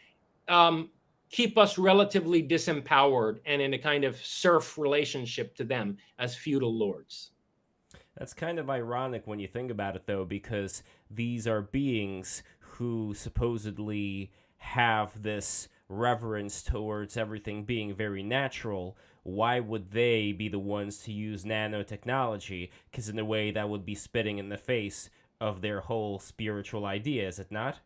keep us relatively disempowered and in a kind of serf relationship to them as feudal lords. That's kind of ironic when you think about it, though, because these are beings who supposedly have this reverence towards everything being very natural. Why would they be the ones to use nanotechnology? Because in a way, that would be spitting in the face of their whole spiritual idea, is it not?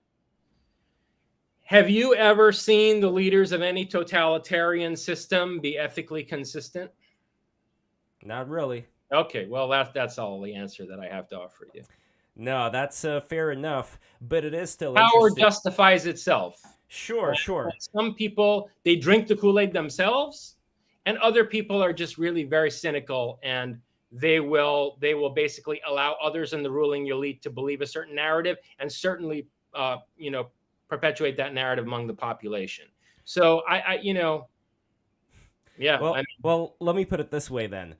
Have you ever seen the leaders of any totalitarian system be ethically consistent? Not really. Okay, well, that's all the answer that I have to offer you. No, that's fair enough, but it is still Power interesting. justifies itself. Sure, sure. Some people, they drink the Kool-Aid themselves, and other people are just really very cynical, and they will basically allow others in the ruling elite to believe a certain narrative, and certainly perpetuate that narrative among the population. So Well, let me put it this way then.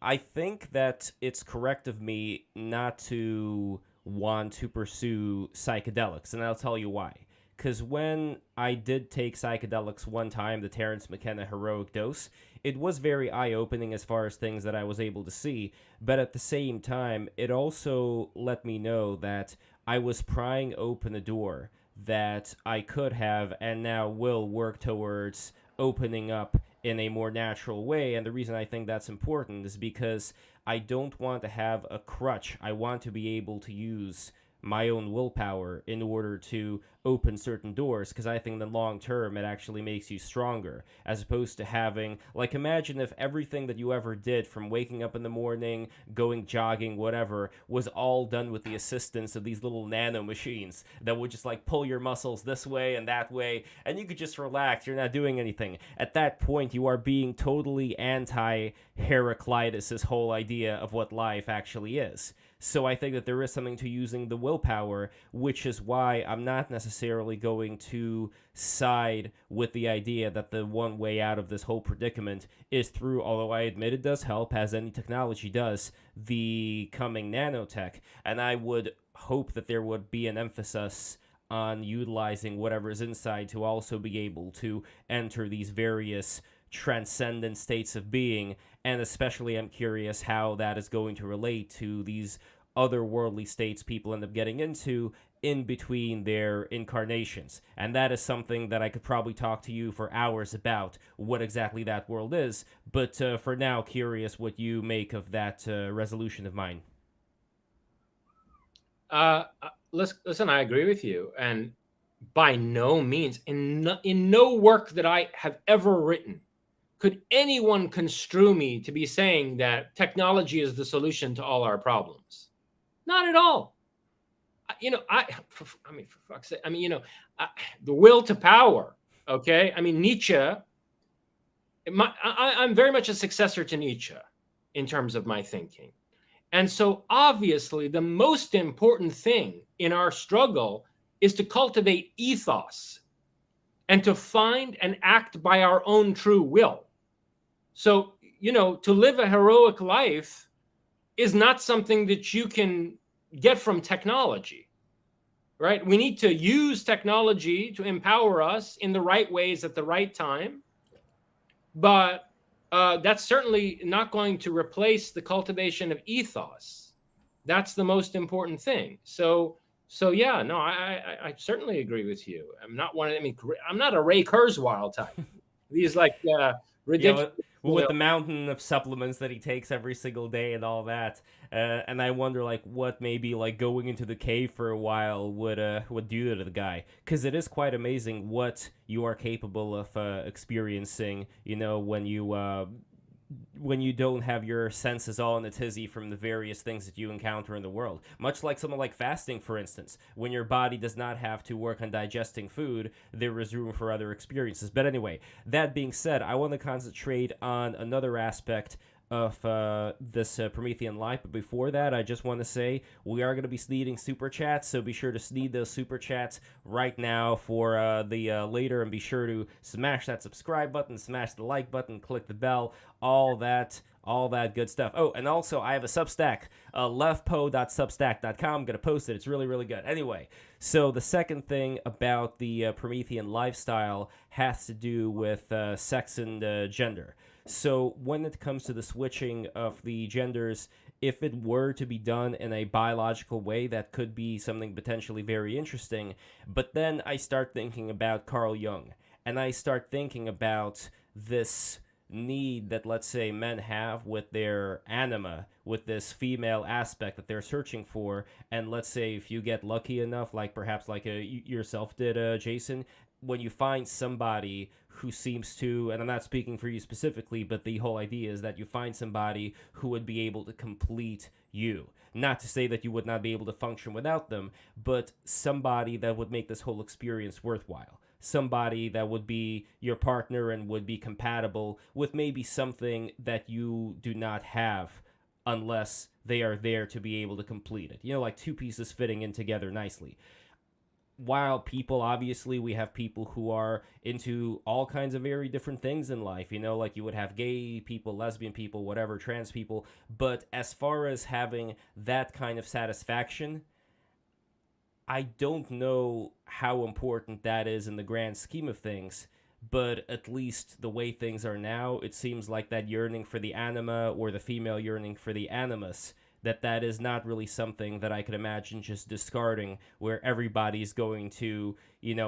I think that it's correct of me not to want to pursue psychedelics, and I'll tell you why. Because when I did take psychedelics one time, the Terrence McKenna heroic dose, it was very eye-opening as far as things that I was able to see, but at the same time, it also let me know that I was prying open a door that I could have and now will work towards opening up in a more natural way. And the reason I think that's important is because I don't want to have a crutch. I want to be able to use my own willpower in order to open certain doors, because I think in the long term it actually makes you stronger, as opposed to having, like, imagine if everything that you ever did, from waking up in the morning, going jogging, whatever, was all done with the assistance of these little nano machines that would just like pull your muscles this way and that way, and you could just relax, you're not doing anything. At that point you are being totally anti-Heraclitus's whole idea of what life actually is. So I think that there is something to using the willpower, which is why I'm not necessarily going to side with the idea that the one way out of this whole predicament is through, although I admit it does help, as any technology does, the coming nanotech. And I would hope that there would be an emphasis on utilizing whatever's inside to also be able to enter these various transcendent states of being, and especially I'm curious how that is going to relate to these otherworldly states people end up getting into in between their incarnations. And that is something that I could probably talk to you for hours about, what exactly that world is, but for now, curious what you make of that resolution of mine. Listen, I agree with you, and by no means, in no work that I have ever written, could anyone construe me to be saying that technology is the solution to all our problems? Not at all. For fuck's sake, the will to power. Okay, Nietzsche. I'm very much a successor to Nietzsche in terms of my thinking, and so obviously the most important thing in our struggle is to cultivate ethos and to find and act by our own true will. So, to live a heroic life is not something that you can get from technology, right? We need to use technology to empower us in the right ways at the right time. But that's certainly not going to replace the cultivation of ethos. That's the most important thing. So yeah, no, I certainly agree with you. I'm not a Ray Kurzweil type. These ridiculous. With the mountain of supplements that he takes every single day and all that. And I wonder, like, what maybe, like, going into the cave for a while would do to the guy. Because it is quite amazing what you are capable of experiencing, when you don't have your senses all in a tizzy from the various things that you encounter in the world. Much like something like fasting, for instance. When your body does not have to work on digesting food, there is room for other experiences. But anyway, that being said, I want to concentrate on another aspect of this Promethean life. But before that, I just want to say we are going to be sneeding super chats, so be sure to sneed those super chats right now for the later, and be sure to smash that subscribe button, smash the like button, click the bell, all that good stuff. Oh, and also I have a Substack, levpo.substack.com. I'm going to post it. It's really, really good. Anyway, so the second thing about the Promethean lifestyle has to do with sex and gender. So when it comes to the switching of the genders, if it were to be done in a biological way, that could be something potentially very interesting. But then I start thinking about Carl Jung, and I start thinking about this need that, let's say, men have with their anima, with this female aspect that they're searching for. And let's say if you get lucky enough, like perhaps like yourself did, Jason, when you find somebody who seems to, and I'm not speaking for you specifically, but the whole idea is that you find somebody who would be able to complete you. Not to say that you would not be able to function without them, but somebody that would make this whole experience worthwhile. Somebody that would be your partner and would be compatible with maybe something that you do not have unless they are there to be able to complete it. Like two pieces fitting in together nicely. While people, obviously, we have people who are into all kinds of very different things in life, like you would have gay people, lesbian people, whatever, trans people. But as far as having that kind of satisfaction, I don't know how important that is in the grand scheme of things, but at least the way things are now, it seems like that yearning for the anima, or the female yearning for the animus, that is not really something that I could imagine just discarding, where everybody's going to,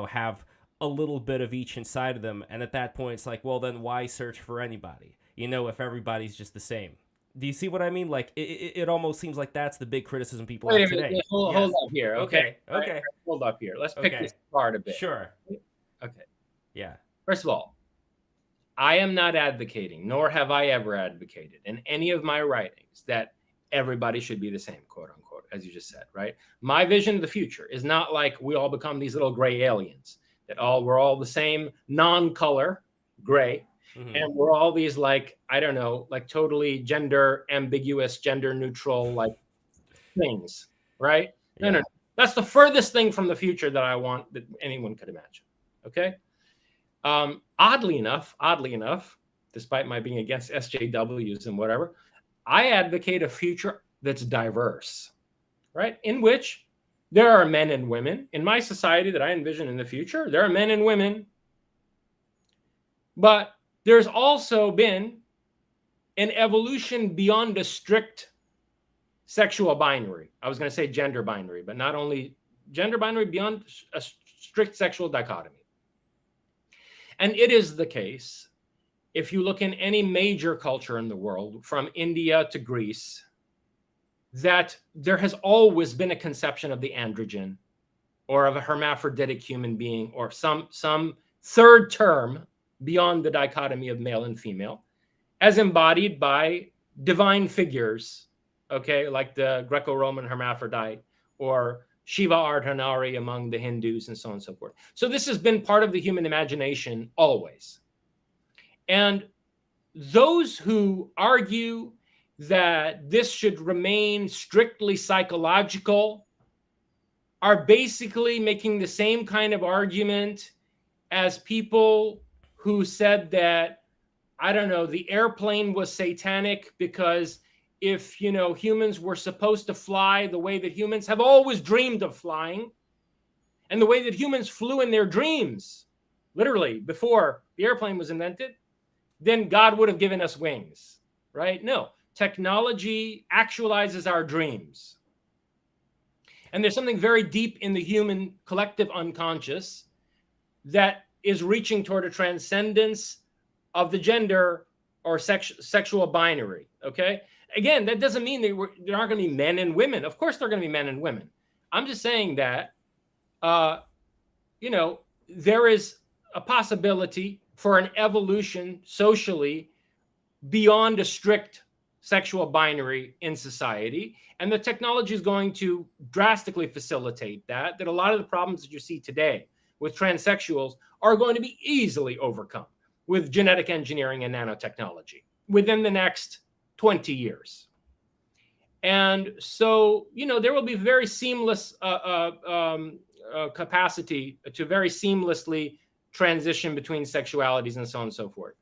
have a little bit of each inside of them. And at that point, it's like, well, then why search for anybody, if everybody's just the same? Do you see what I mean? Like, it almost seems like that's the big criticism people have today. Hold up here. Okay. Okay. Hold up here. Let's pick this apart a bit. Sure. Okay. Yeah. First of all, I am not advocating, nor have I ever advocated in any of my writings, that everybody should be the same, quote unquote, as you just said, right? My vision of the future is not like we all become these little gray aliens, that we're all the same non-color, gray, and we're all these, like, I don't know, like totally gender ambiguous, gender neutral, like, things, right? Yeah. No. That's the furthest thing from the future that I want that anyone could imagine. Okay. Oddly enough, despite my being against SJWs and whatever, I advocate a future that's diverse, right? In which there are men and women. In my society that I envision in the future, there are men and women. But there's also been an evolution beyond a strict sexual binary. I was going to say gender binary, but not only gender binary, beyond a strict sexual dichotomy. And it is the case, if you look in any major culture in the world, from India to Greece, that there has always been a conception of the androgen, or of a hermaphroditic human being, or some third term beyond the dichotomy of male and female, as embodied by divine figures, okay, like the Greco-Roman hermaphrodite, or Shiva Ardhanari among the Hindus, and so on and so forth. So this has been part of the human imagination always. And those who argue that this should remain strictly psychological are basically making the same kind of argument as people who said that, I don't know, the airplane was satanic because if, humans were supposed to fly the way that humans have always dreamed of flying, and the way that humans flew in their dreams, literally before the airplane was invented, then God would have given us wings, right? No, technology actualizes our dreams. And there's something very deep in the human collective unconscious that is reaching toward a transcendence of the gender or sexual binary. Okay. Again, that doesn't mean there aren't going to be men and women. Of course, there are going to be men and women. I'm just saying that, there is a possibility for an evolution socially beyond a strict sexual binary in society. And the technology is going to drastically facilitate that a lot of the problems that you see today with transsexuals are going to be easily overcome with genetic engineering and nanotechnology within the next 20 years. And so, there will be very seamless capacity to very seamlessly transition between sexualities and so on and so forth.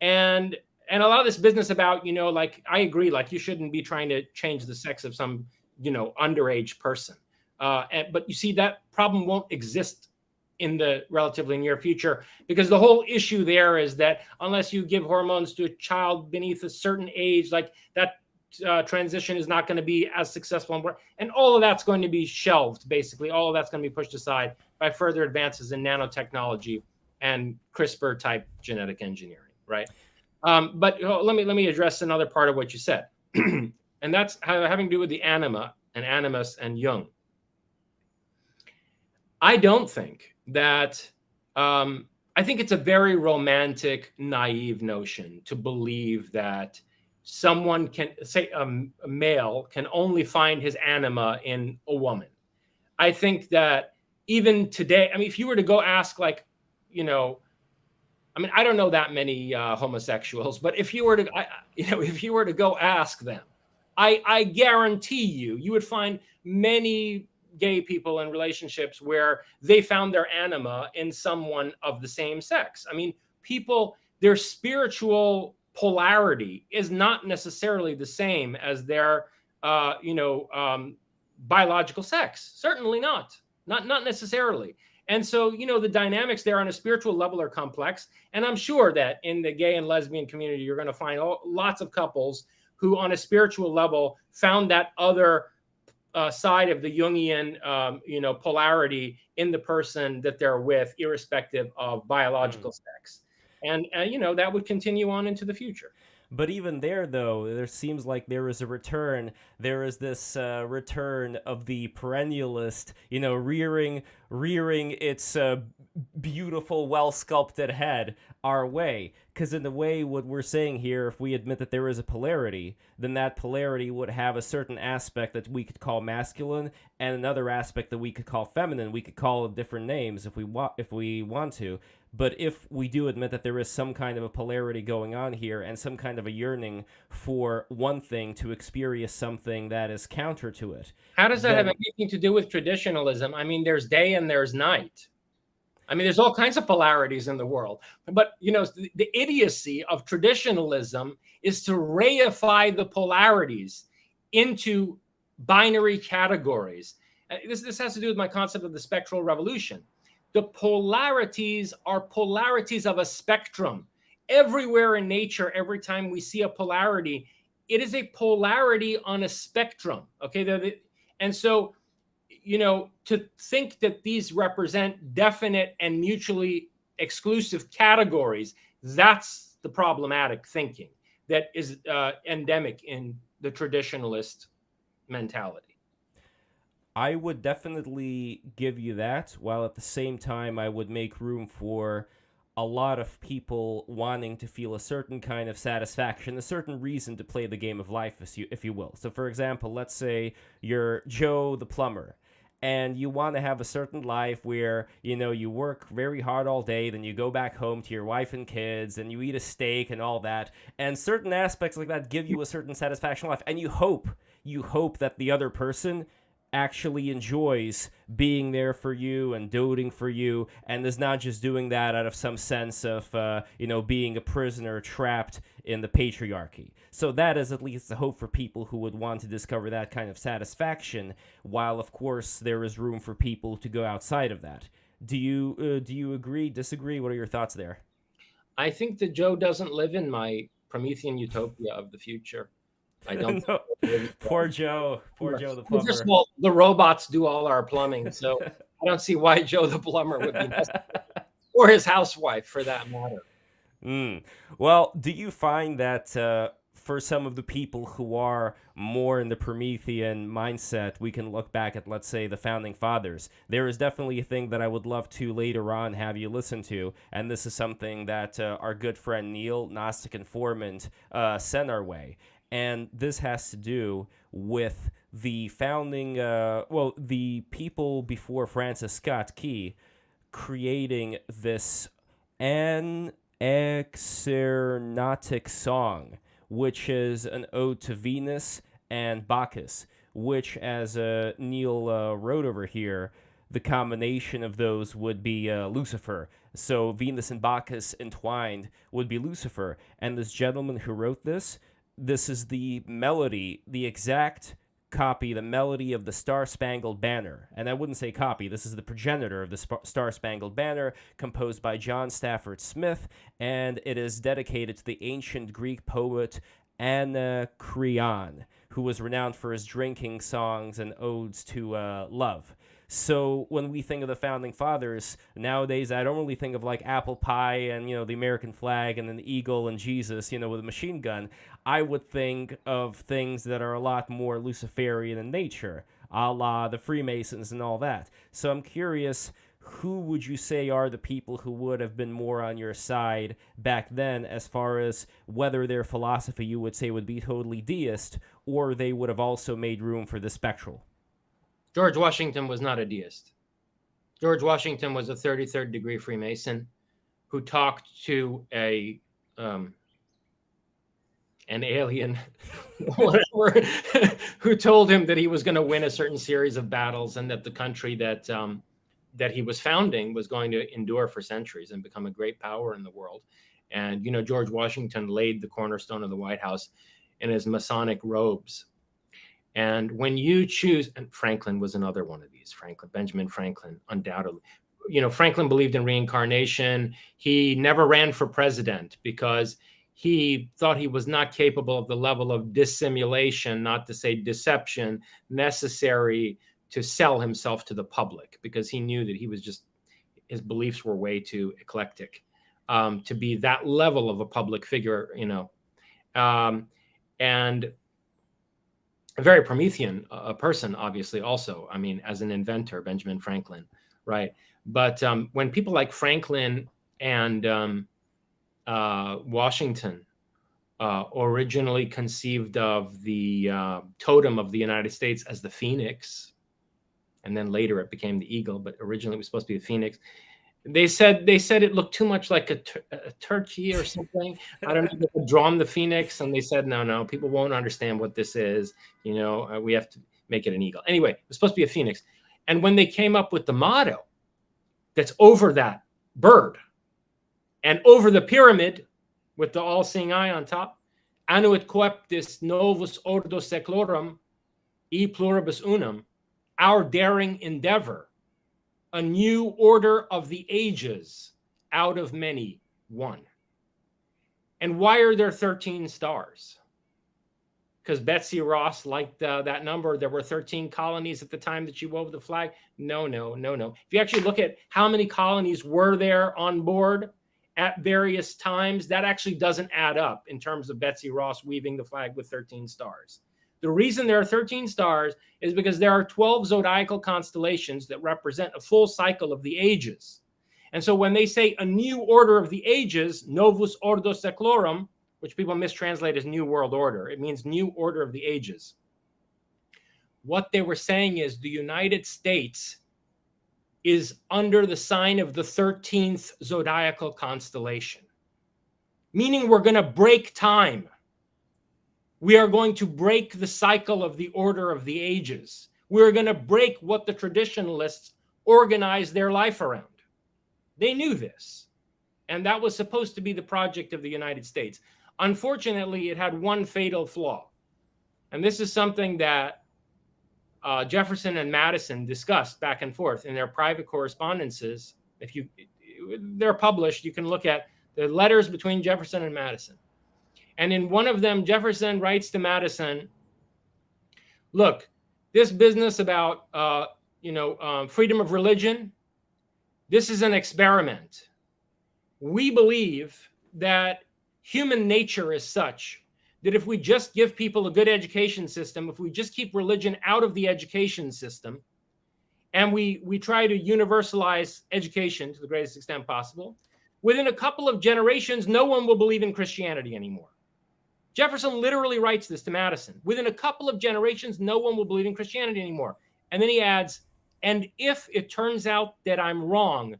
And a lot of this business about, I agree, you shouldn't be trying to change the sex of some, underage person. But you see, that problem won't exist in the relatively near future, because the whole issue there is that unless you give hormones to a child beneath a certain age, that transition is not going to be as successful. And all of that's going to be shelved, basically. All of that's going to be pushed aside by further advances in nanotechnology and CRISPR type genetic engineering, right? But let me address another part of what you said. And that's having to do with the anima and animus and Jung. I don't think that, I think it's a very romantic, naive notion to believe that someone can, say a male can only find his anima in a woman. I think that even today, if you were to go ask, I don't know that many homosexuals, but if you were to go ask them, I guarantee you would find many gay people in relationships where they found their anima in someone of the same sex. People, their spiritual polarity is not necessarily the same as their, biological sex. Certainly not necessarily. And so, the dynamics there on a spiritual level are complex. And I'm sure that in the gay and lesbian community, you're going to find lots of couples who on a spiritual level found that other side of the Jungian, polarity in the person that they're with, irrespective of biological sex. And that would continue on into the future. But even there, though, there seems like there is a return. There is this return of the perennialist, rearing its beautiful, well-sculpted head our way. Because in a way, what we're saying here, if we admit that there is a polarity, then that polarity would have a certain aspect that we could call masculine and another aspect that we could call feminine. We could call it different names if we want to. But if we do admit that there is some kind of a polarity going on here and some kind of a yearning for one thing to experience something that is counter to it. How does that have anything to do with traditionalism? There's day and there's night. There's all kinds of polarities in the world. But, the idiocy of traditionalism is to reify the polarities into binary categories. This has to do with my concept of the spectral revolution. The polarities are polarities of a spectrum. Everywhere in nature, every time we see a polarity, it is a polarity on a spectrum. Okay. And so, to think that these represent definite and mutually exclusive categories, that's the problematic thinking that is endemic in the traditionalist mentality. I would definitely give you that, while at the same time I would make room for a lot of people wanting to feel a certain kind of satisfaction, a certain reason to play the game of life, if you will. So, for example, let's say you're Joe the plumber, and you want to have a certain life where, you work very hard all day, then you go back home to your wife and kids, and you eat a steak and all that, and certain aspects like that give you a certain satisfaction in life, and you hope that the other person actually enjoys being there for you and doting for you, and is not just doing that out of some sense of, being a prisoner trapped in the patriarchy. So that is at least the hope for people who would want to discover that kind of satisfaction, while, of course, there is room for people to go outside of that. Do you agree, disagree? What are your thoughts there? I think that Joe doesn't live in my Promethean utopia of the future. I don't. No. Poor Joe the plumber. First of all, the robots do all our plumbing, so I don't see why Joe the plumber would be necessary, or his housewife for that matter. Well, do you find that for some of the people who are more in the Promethean mindset, we can look back at, let's say, the founding fathers? There is definitely a thing that I would love to later on have you listen to, and this is something that our good friend Neil, Gnostic Informant, sent our way. And this has to do with the founding, the people before Francis Scott Key creating this Exernatic song, which is an ode to Venus and Bacchus, which, as Neil wrote over here, the combination of those would be Lucifer. So Venus and Bacchus entwined would be Lucifer. And this gentleman who wrote this is the melody, the exact copy, the melody of the Star-Spangled Banner. And I wouldn't say copy, this is the progenitor of the Star-Spangled Banner, composed by John Stafford Smith, and it is dedicated to the ancient Greek poet Anacreon, who was renowned for his drinking songs and odes to love. So when we think of the founding fathers, nowadays I don't really think of like apple pie and, the American flag and an eagle and Jesus, with a machine gun. I would think of things that are a lot more Luciferian in nature, a la the Freemasons and all that. So I'm curious, who would you say are the people who would have been more on your side back then, as far as whether their philosophy you would say would be totally deist, or they would have also made room for the spectral? George Washington was not a deist. George Washington was a 33rd degree Freemason who talked to an alien, whatever, who told him that he was going to win a certain series of battles and that the country that he was founding was going to endure for centuries and become a great power in the world. And, George Washington laid the cornerstone of the White House in his Masonic robes. And when you choose, and Franklin was another one of these, Benjamin Franklin, undoubtedly. Franklin believed in reincarnation. He never ran for president because he thought he was not capable of the level of dissimulation, not to say deception, necessary to sell himself to the public, because he knew that his beliefs were way too eclectic to be that level of a public figure, and a very Promethean person, obviously, also. I mean, as an inventor, Benjamin Franklin, right? But when people like Franklin and Washington originally conceived of the totem of the United States as the phoenix, and then later it became the eagle, but originally it was supposed to be the phoenix. They said it looked too much like a turkey or something. I don't know. They had drawn the phoenix, and they said, no, people won't understand what this is. We have to make it an eagle. Anyway, it was supposed to be a phoenix. And when they came up with the motto that's over that bird and over the pyramid with the all-seeing eye on top, Annuit coeptis novus ordo seclorum e pluribus unum, our daring endeavor, a new order of the ages, out of many, one. And why are there 13 stars? Because Betsy Ross liked that number. There were 13 colonies at the time that she wove the flag. No. If you actually look at how many colonies were there on board at various times, that actually doesn't add up in terms of Betsy Ross weaving the flag with 13 stars. The reason there are 13 stars is because there are 12 zodiacal constellations that represent a full cycle of the ages. And so when they say a new order of the ages, novus ordo seclorum, which people mistranslate as new world order, it means new order of the ages. What they were saying is the United States is under the sign of the 13th zodiacal constellation, meaning we're going to break time. We are going to break the cycle of the order of the ages. We're going to break what the traditionalists organize their life around. They knew this. And that was supposed to be the project of the United States. Unfortunately, it had one fatal flaw. And this is something that Jefferson and Madison discussed back and forth in their private correspondences. They're published, you can look at the letters between Jefferson and Madison. And in one of them, Jefferson writes to Madison, look, this business about freedom of religion, this is an experiment. We believe that human nature is such that if we just give people a good education system, if we just keep religion out of the education system, and we try to universalize education to the greatest extent possible, within a couple of generations, no one will believe in Christianity anymore. Jefferson literally writes this to Madison. Within a couple of generations, no one will believe in Christianity anymore. And then he adds, and if it turns out that I'm wrong,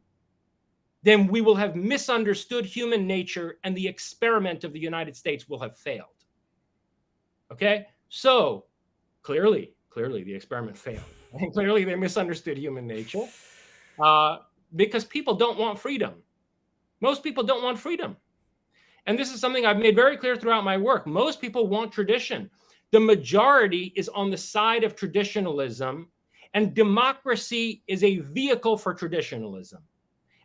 then we will have misunderstood human nature and the experiment of the United States will have failed. Okay? So clearly the experiment failed. And clearly they misunderstood human nature because people don't want freedom. Most people don't want freedom. And this is something I've made very clear throughout my work. Most people want tradition. The majority is on the side of traditionalism, and democracy is a vehicle for traditionalism.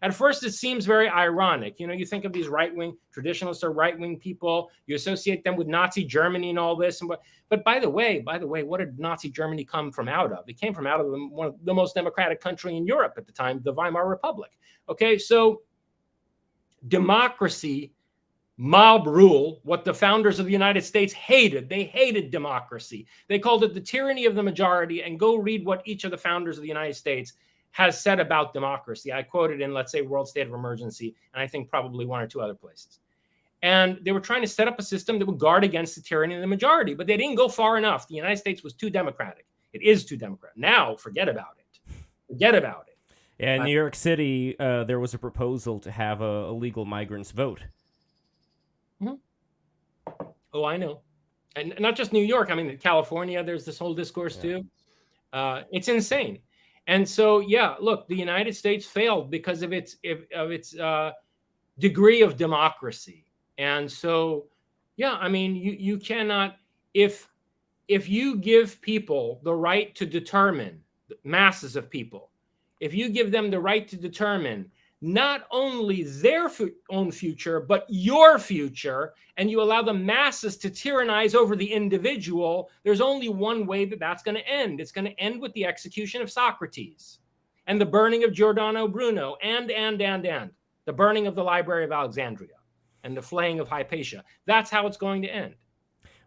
At first, it seems very ironic. You know, you think of these right-wing traditionalists or right-wing people, you associate them with Nazi Germany and all this. But by the way, what did Nazi Germany come from out of? It came from out of one of the most democratic country in Europe at the time, the Weimar Republic. Okay, so democracy, mob rule, what the founders of the United States hated. They hated democracy. They called it the tyranny of the majority. And go read what each of the founders of the United States has said about democracy. I quoted in, let's say, World State of Emergency, and I think probably one or two other places. And they were trying to set up a system that would guard against the tyranny of the majority, but they didn't go far enough. The United States was too democratic. It is too democratic. Now, forget about it. Forget about it. Yeah, in New York City, there was a proposal to have illegal migrants vote. Mm-hmm. Oh, I know. And not just New York. I mean, California, there's this whole discourse too. It's insane. And so, yeah, look, the United States failed because of its degree of democracy. And so, yeah, I mean, you cannot, if you give people the right to determine, masses of people, if you give them the right to determine not only their own future, but your future, and you allow the masses to tyrannize over the individual, there's only one way that that's going to end. It's going to end with the execution of Socrates and the burning of Giordano Bruno and the burning of the Library of Alexandria and the flaying of Hypatia. That's how it's going to end.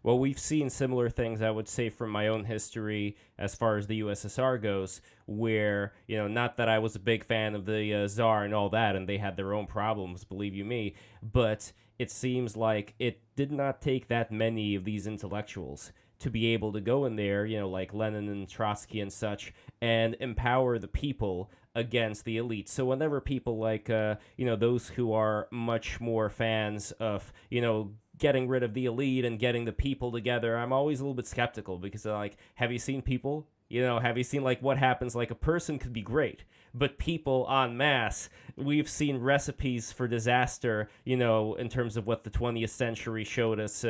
Well, we've seen similar things, I would say, from my own history as far as the USSR goes, where, you know, not that I was a big fan of the Tsar and all that, and they had their own problems, believe you me, but it seems like it did not take that many of these intellectuals to be able to go in there, you know, like Lenin and Trotsky and such, and empower the people against the elite. So whenever people like, you know, those who are much more fans of, you know, getting rid of the elite and getting the people together, I'm always a little bit skeptical because, like, have you seen people? You know, have you seen, like, what happens? Like, a person could be great, but people en masse, we've seen recipes for disaster, you know, in terms of what the 20th century showed us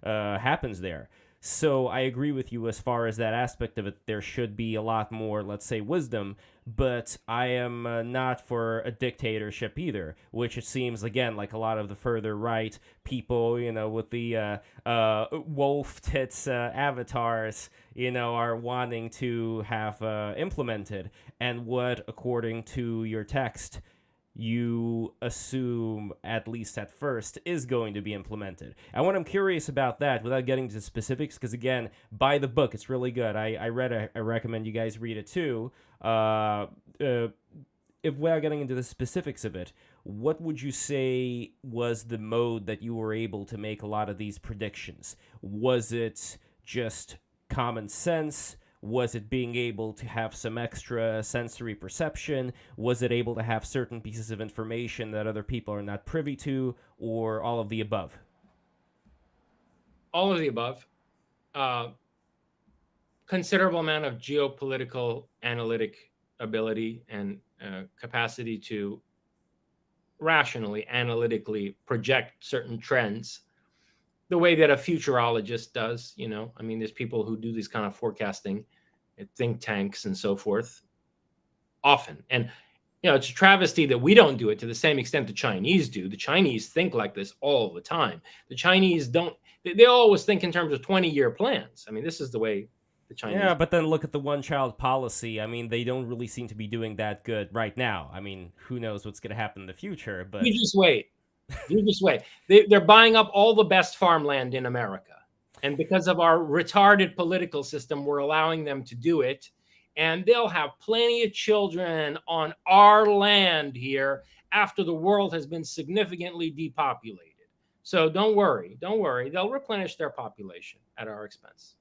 happens there. So I agree with you as far as that aspect of it. There should be a lot more, let's say, wisdom, but I am not for a dictatorship either, which it seems, again, like a lot of the further right people, you know, with the wolf tits avatars, you know, are wanting to have implemented, and what, according to your text, you assume, at least at first, is going to be implemented. And what I'm curious about that, without getting into specifics, because again, buy the book, it's really good. I read it, I recommend you guys read it too. If without getting into the specifics of it, what would you say was the mode that you were able to make a lot of these predictions? Was it just common sense? Was it being able to have some extra sensory perception? Was it able to have certain pieces of information that other people are not privy to, or all of the above? All of the above. Considerable amount of geopolitical analytic ability and capacity to rationally, analytically project certain trends the way that a futurologist does. You know, I mean, there's people who do this kind of forecasting at think tanks and so forth often. And, you know, it's a travesty that we don't do it to the same extent the Chinese do. The Chinese think like this all the time. The Chinese don't, they always think in terms of 20-year plans. I mean, this is the way the Chinese. Yeah, but then look at the one-child policy. I mean, they don't really seem to be doing that good right now. I mean, who knows what's going to happen in the future, but You just wait. The easiest way. They're buying up all the best farmland in America. And because of our retarded political system, we're allowing them to do it. And they'll have plenty of children on our land here after the world has been significantly depopulated. So don't worry. Don't worry. They'll replenish their population at our expense.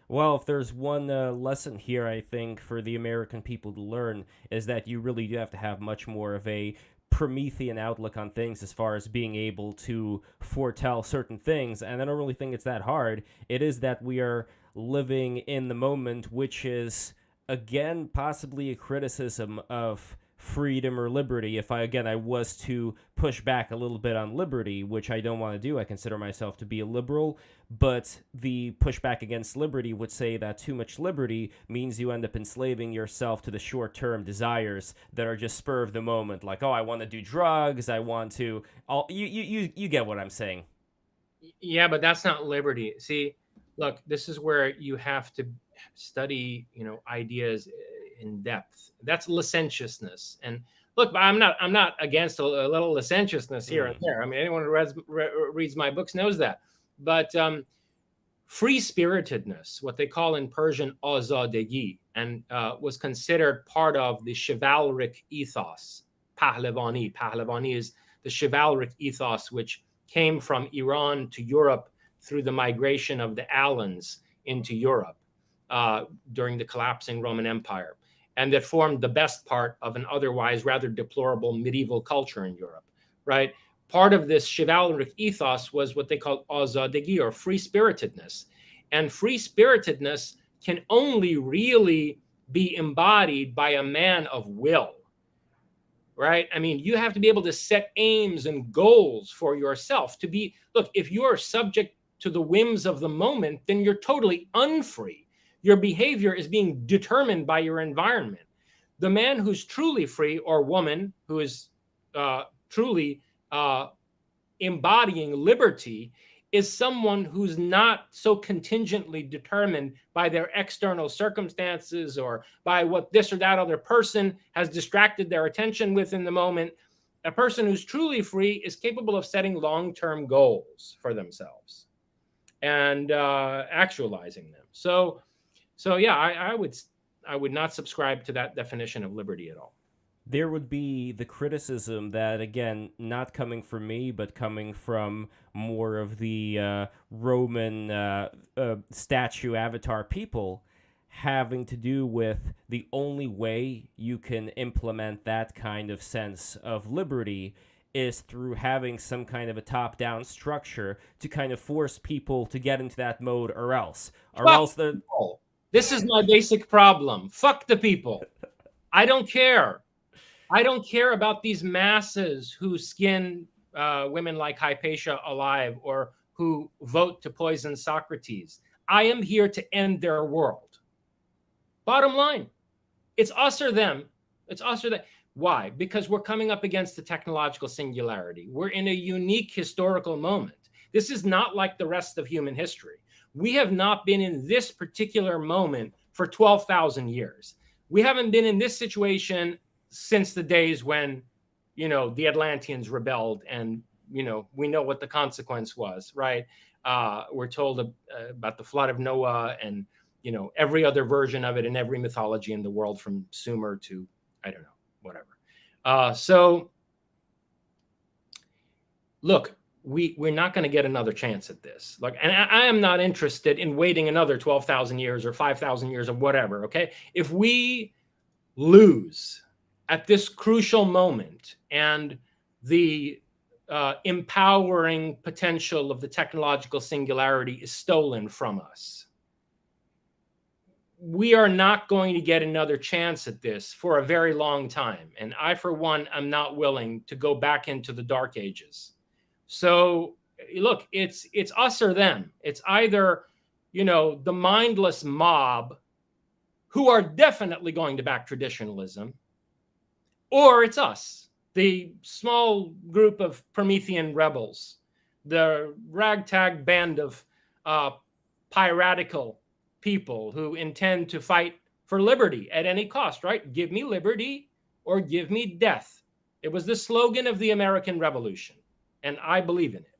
Well, if there's one lesson here, I think, for the American people to learn is that you really do have to have much more of a Promethean outlook on things as far as being able to foretell certain things. And I don't really think it's that hard. It is that we are living in the moment, which is, again, possibly a criticism of freedom or liberty. If I was to push back a little bit on liberty, which I don't want to do, I consider myself to be a liberal, but the pushback against liberty would say that too much liberty means you end up enslaving yourself to the short-term desires that are just spur of the moment, like, oh, I want to do drugs, I want to you get what I'm saying. Yeah, but that's not liberty. See, look, this is where you have to study, ideas in depth. That's licentiousness. And look, I'm not against a little licentiousness here and there. I mean, anyone who reads my books knows that. But free-spiritedness, what they call in Persian azadegi, and was considered part of the chivalric ethos. Pahlavani is the chivalric ethos which came from Iran to Europe through the migration of the Alans into Europe during the collapsing Roman Empire, and that formed the best part of an otherwise rather deplorable medieval culture in Europe, right? Part of this chivalric ethos was what they called azadegi, or free-spiritedness. And free-spiritedness can only really be embodied by a man of will, right? I mean, you have to be able to set aims and goals for yourself to be, look, if you're subject to the whims of the moment, then you're totally unfree. Your behavior is being determined by your environment. The man who's truly free, or woman who is truly embodying liberty, is someone who's not so contingently determined by their external circumstances or by what this or that other person has distracted their attention with in the moment. A person who's truly free is capable of setting long-term goals for themselves and actualizing them. So yeah, I would not subscribe to that definition of liberty at all. There would be the criticism that, again, not coming from me, but coming from more of the Roman statue avatar people, having to do with the only way you can implement that kind of sense of liberty is through having some kind of a top-down structure to kind of force people to get into that mode, or else they're... This is my basic problem. Fuck the people. I don't care. I don't care about these masses who skin women like Hypatia alive, or who vote to poison Socrates. I am here to end their world. Bottom line, it's us or them. It's us or them. Why? Because we're coming up against the technological singularity. We're in a unique historical moment. This is not like the rest of human history. We have not been in this particular moment for 12,000 years. We haven't been in this situation since the days when, the Atlanteans rebelled, and, we know what the consequence was, right? We're told about the flood of Noah, and, every other version of it in every mythology in the world, from Sumer to, I don't know, whatever. So look, we're not going to get another chance at this. And I am not interested in waiting another 12,000 years or 5,000 years or whatever. Okay. If we lose at this crucial moment, and the empowering potential of the technological singularity is stolen from us, we are not going to get another chance at this for a very long time. And I, for one, am not willing to go back into the dark ages. So look, it's us or them. It's either, the mindless mob who are definitely going to back traditionalism, or it's us, the small group of Promethean rebels, the ragtag band of piratical people who intend to fight for liberty at any cost, right? Give me liberty or give me death. It was the slogan of the American Revolution. And I believe in it.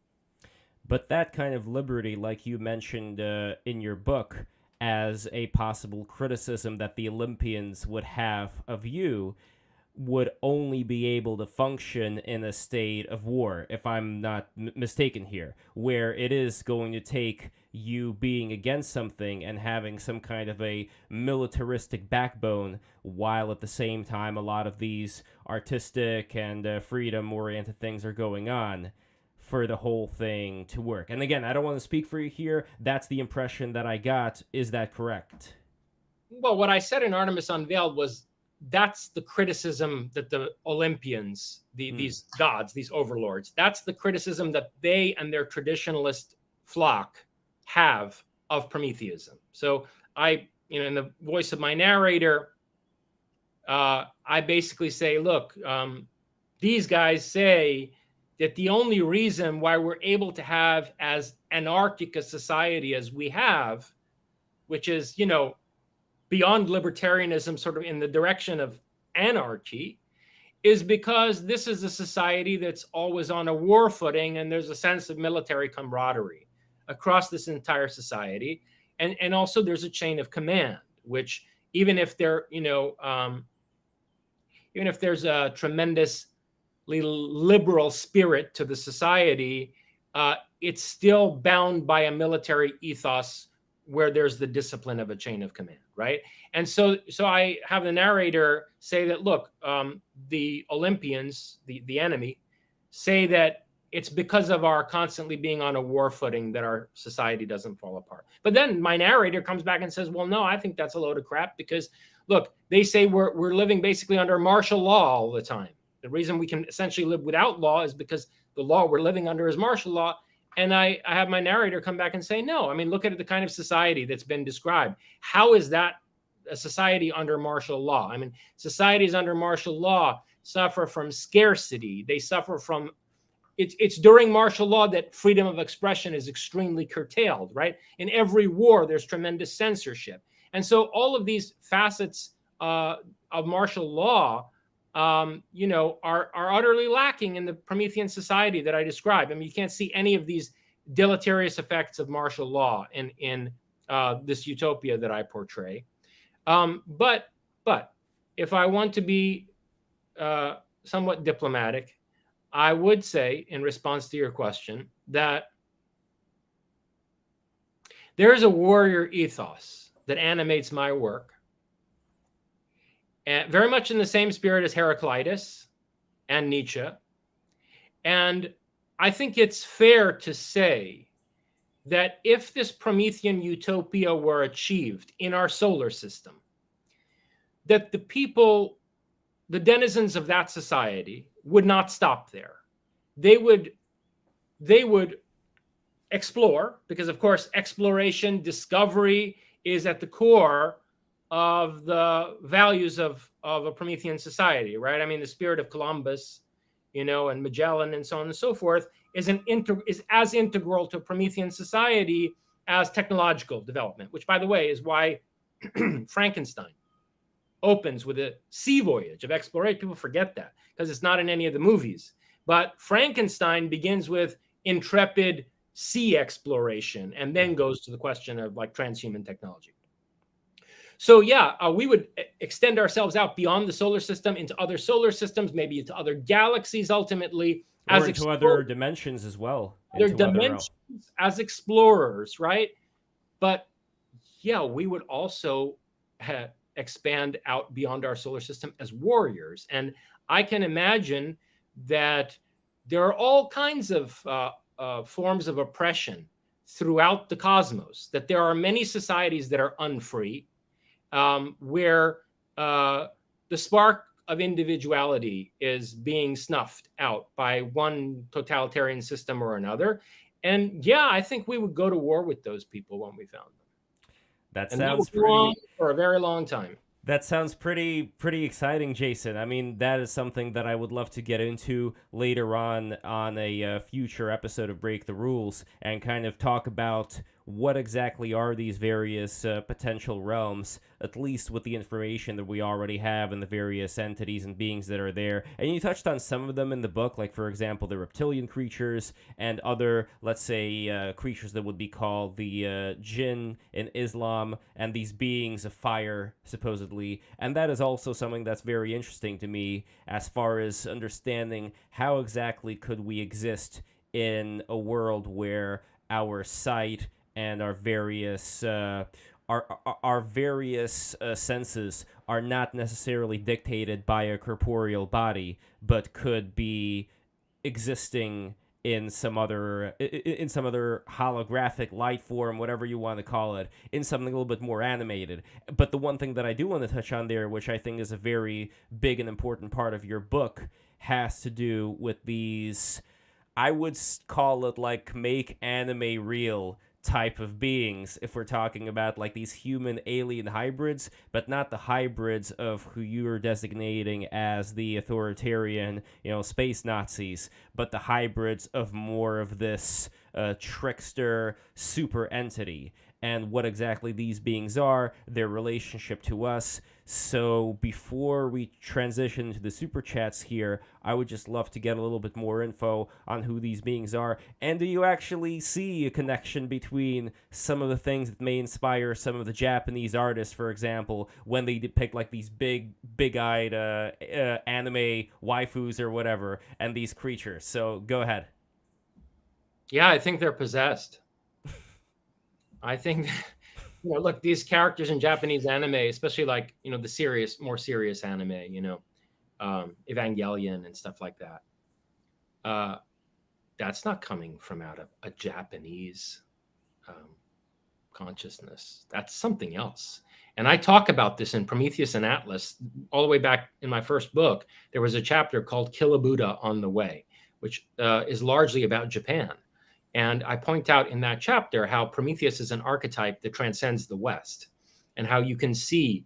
But that kind of liberty, like you mentioned in your book, as a possible criticism that the Olympians would have of you, would only be able to function in a state of war, if I'm not mistaken here, where it is going to take you being against something and having some kind of a militaristic backbone, while at the same time a lot of these artistic and freedom-oriented things are going on for the whole thing to work. And again, I don't want to speak for you here. That's the impression that I got. Is that correct? Well, what I said in Artemis Unveiled was that's the criticism that the Olympians, these gods, these overlords, that's the criticism that they and their traditionalist flock have of Prometheism. So I, in the voice of my narrator, I basically say, look, these guys say that the only reason why we're able to have as anarchic a society as we have, which is, beyond libertarianism, sort of in the direction of anarchy, is because this is a society that's always on a war footing, and there's a sense of military camaraderie across this entire society. And also there's a chain of command, which even if there, even if there's a tremendously liberal spirit to the society, it's still bound by a military ethos where there's the discipline of a chain of command, right? And so I have the narrator say that, look, the Olympians, the enemy, say that it's because of our constantly being on a war footing that our society doesn't fall apart. But then my narrator comes back and says, well, no, I think that's a load of crap, because, look, they say we're living basically under martial law all the time. The reason we can essentially live without law is because the law we're living under is martial law. And I have my narrator come back and say, no, I mean, look at the kind of society that's been described. How is that a society under martial law? I mean, societies under martial law suffer from scarcity. They suffer from, it's during martial law that freedom of expression is extremely curtailed, right? In every war, there's tremendous censorship. And so all of these facets of martial law are utterly lacking in the Promethean society that I described. I mean, you can't see any of these deleterious effects of martial law in this utopia that I portray. But if I want to be somewhat diplomatic, I would say, in response to your question, that there is a warrior ethos that animates my work, and very much in the same spirit as Heraclitus and Nietzsche. And I think it's fair to say that if this Promethean utopia were achieved in our solar system, that the people, the denizens of that society, would not stop there. They would explore, because of course exploration, discovery is at the core of the values of a Promethean society, right? I mean, the spirit of Columbus, and Magellan and so on and so forth is as integral to Promethean society as technological development, which, by the way, is why Frankenstein opens with a sea voyage of exploration. People forget that because it's not in any of the movies. But Frankenstein begins with intrepid sea exploration and then goes to the question of like transhuman technology. So yeah, we would extend ourselves out beyond the solar system into other solar systems, maybe into other galaxies ultimately. Or into other dimensions as well. Other dimensions as explorers, right? But yeah, we would also expand out beyond our solar system as warriors. And I can imagine that there are all kinds of forms of oppression throughout the cosmos, that there are many societies that are unfree, where the spark of individuality is being snuffed out by one totalitarian system or another. And yeah, I think we would go to war with those people when we found them. That sounds pretty for a very long time. That sounds pretty exciting, Jason. I mean, that is something that I would love to get into later on a future episode of Break the Rules and kind of talk about what exactly are these various potential realms, at least with the information that we already have and the various entities and beings that are there. And you touched on some of them in the book, like, for example, the reptilian creatures and other, let's say, creatures that would be called the jinn in Islam, and these beings of fire, supposedly. And that is also something that's very interesting to me as far as understanding how exactly could we exist in a world where our sight and our various senses are not necessarily dictated by a corporeal body, but could be existing in some other holographic light form, whatever you want to call it, in something a little bit more animated. But the one thing that I do want to touch on there, which I think is a very big and important part of your book, has to do with these, I would call it like make anime real type of beings, if we're talking about like these human alien hybrids, but not the hybrids of who you're designating as the authoritarian, space Nazis, but the hybrids of more of this trickster super entity, and what exactly these beings are, their relationship to us. So before we transition to the super chats here, I would just love to get a little bit more info on who these beings are. And do you actually see a connection between some of the things that may inspire some of the Japanese artists, for example, when they depict like these big-eyed anime waifus or whatever, and these creatures? So go ahead. Yeah, I think they're possessed. I think, look, these characters in Japanese anime, especially like, the more serious anime, Evangelion and stuff like that. That's not coming from out of a Japanese consciousness. That's something else. And I talk about this in Prometheus and Atlas all the way back in my first book. There was a chapter called Kill a Buddha on the Way, which is largely about Japan. And I point out in that chapter how Prometheus is an archetype that transcends the West, and how you can see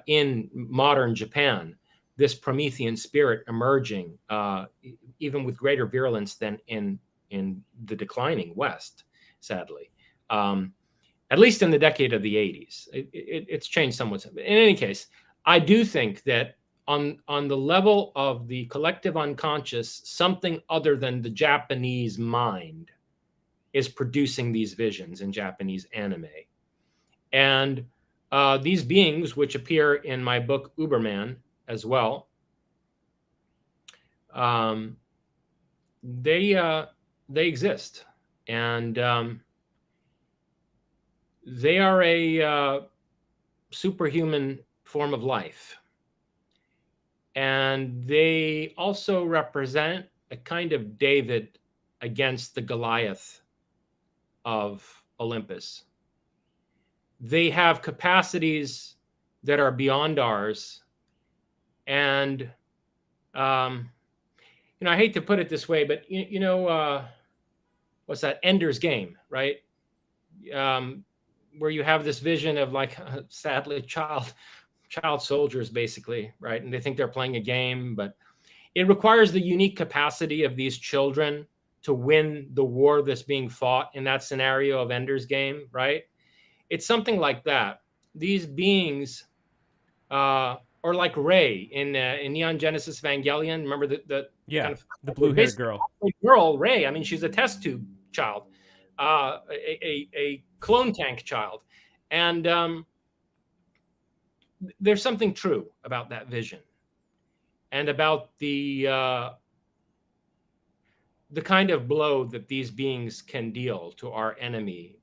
in modern Japan this Promethean spirit emerging, even with greater virulence than in the declining West, sadly. At least in the decade of the 80s. It's changed somewhat. In any case, I do think that on the level of the collective unconscious, something other than the Japanese mind is producing these visions in Japanese anime. And these beings, which appear in my book Uberman as well, they exist. And they are a superhuman form of life. And they also represent a kind of David against the Goliath of Olympus. They have capacities that are beyond ours. And, I hate to put it this way, but, what's that? Ender's Game, right? Where you have this vision of like, sadly, child soldiers, basically, right? And they think they're playing a game, but it requires the unique capacity of these children to win the war that's being fought in that scenario of Ender's Game, right? It's something like that. These beings, or like Rey in Neon Genesis Evangelion. Remember the kind of the blue-haired girl Rey. I mean, she's a test tube child, a clone tank child, and there's something true about that vision, and about the kind of blow that these beings can deal to our enemy,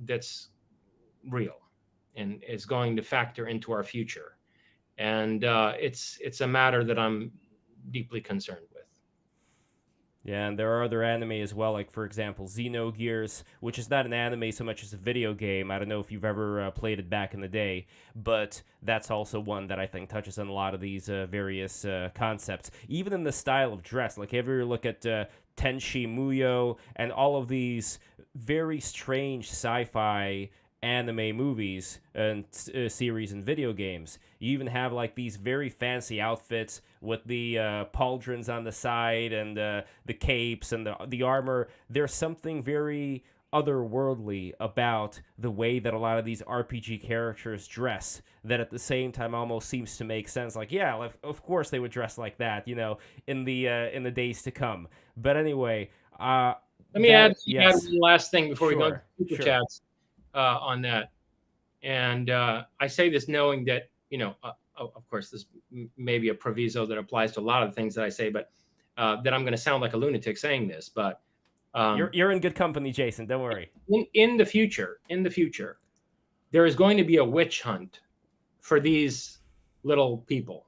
that's real and is going to factor into our future. And it's a matter that I'm deeply concerned with. Yeah, and there are other anime as well, like, for example, Xenogears, which is not an anime so much as a video game. I don't know if you've ever played it back in the day, but that's also one that I think touches on a lot of these various concepts. Even in the style of dress, like, if you ever look at Tenshi Muyo and all of these very strange sci-fi anime movies and series and video games. You even have like these very fancy outfits with the pauldrons on the side and the capes and the armor. There's something very otherworldly about the way that a lot of these RPG characters dress that at the same time almost seems to make sense. Like, yeah, of course they would dress like that, in the days to come. But anyway, Let me add yes, one last thing before we go into super sure. chats on that. And I say this knowing that, of course, this may be a proviso that applies to a lot of the things that I say, but that I'm going to sound like a lunatic saying this. But You're in good company, Jason. Don't worry. in the future, there is going to be a witch hunt for these little people,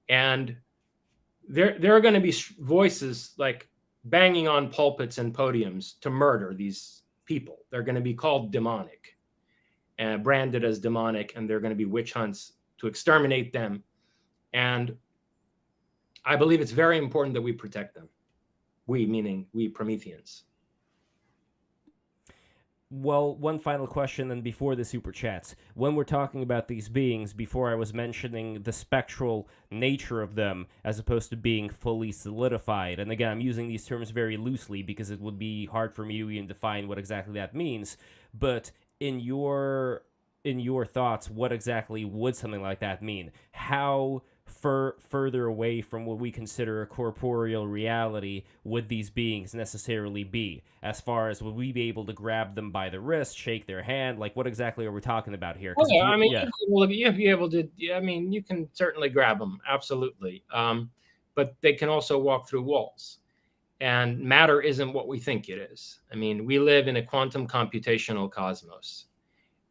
and there are going to be voices like banging on pulpits and podiums to murder these people. They're going to be called demonic and branded as demonic, and there are going to be witch hunts to exterminate them. And I believe it's very important that we protect them. We, meaning we Prometheans. Well, one final question, and before the super chats, when we're talking about these beings, before I was mentioning the spectral nature of them as opposed to being fully solidified, and again, I'm using these terms very loosely because it would be hard for me to even define what exactly that means. But in your thoughts, what exactly would something like that mean? How further away from what we consider a corporeal reality would these beings necessarily be? As far as would we be able to grab them by the wrist, shake their hand? Like, what exactly are we talking about here? Oh, yeah, I mean, you'd be able to. I mean, you can certainly grab them, absolutely. But they can also walk through walls, and matter isn't what we think it is. I mean, we live in a quantum computational cosmos.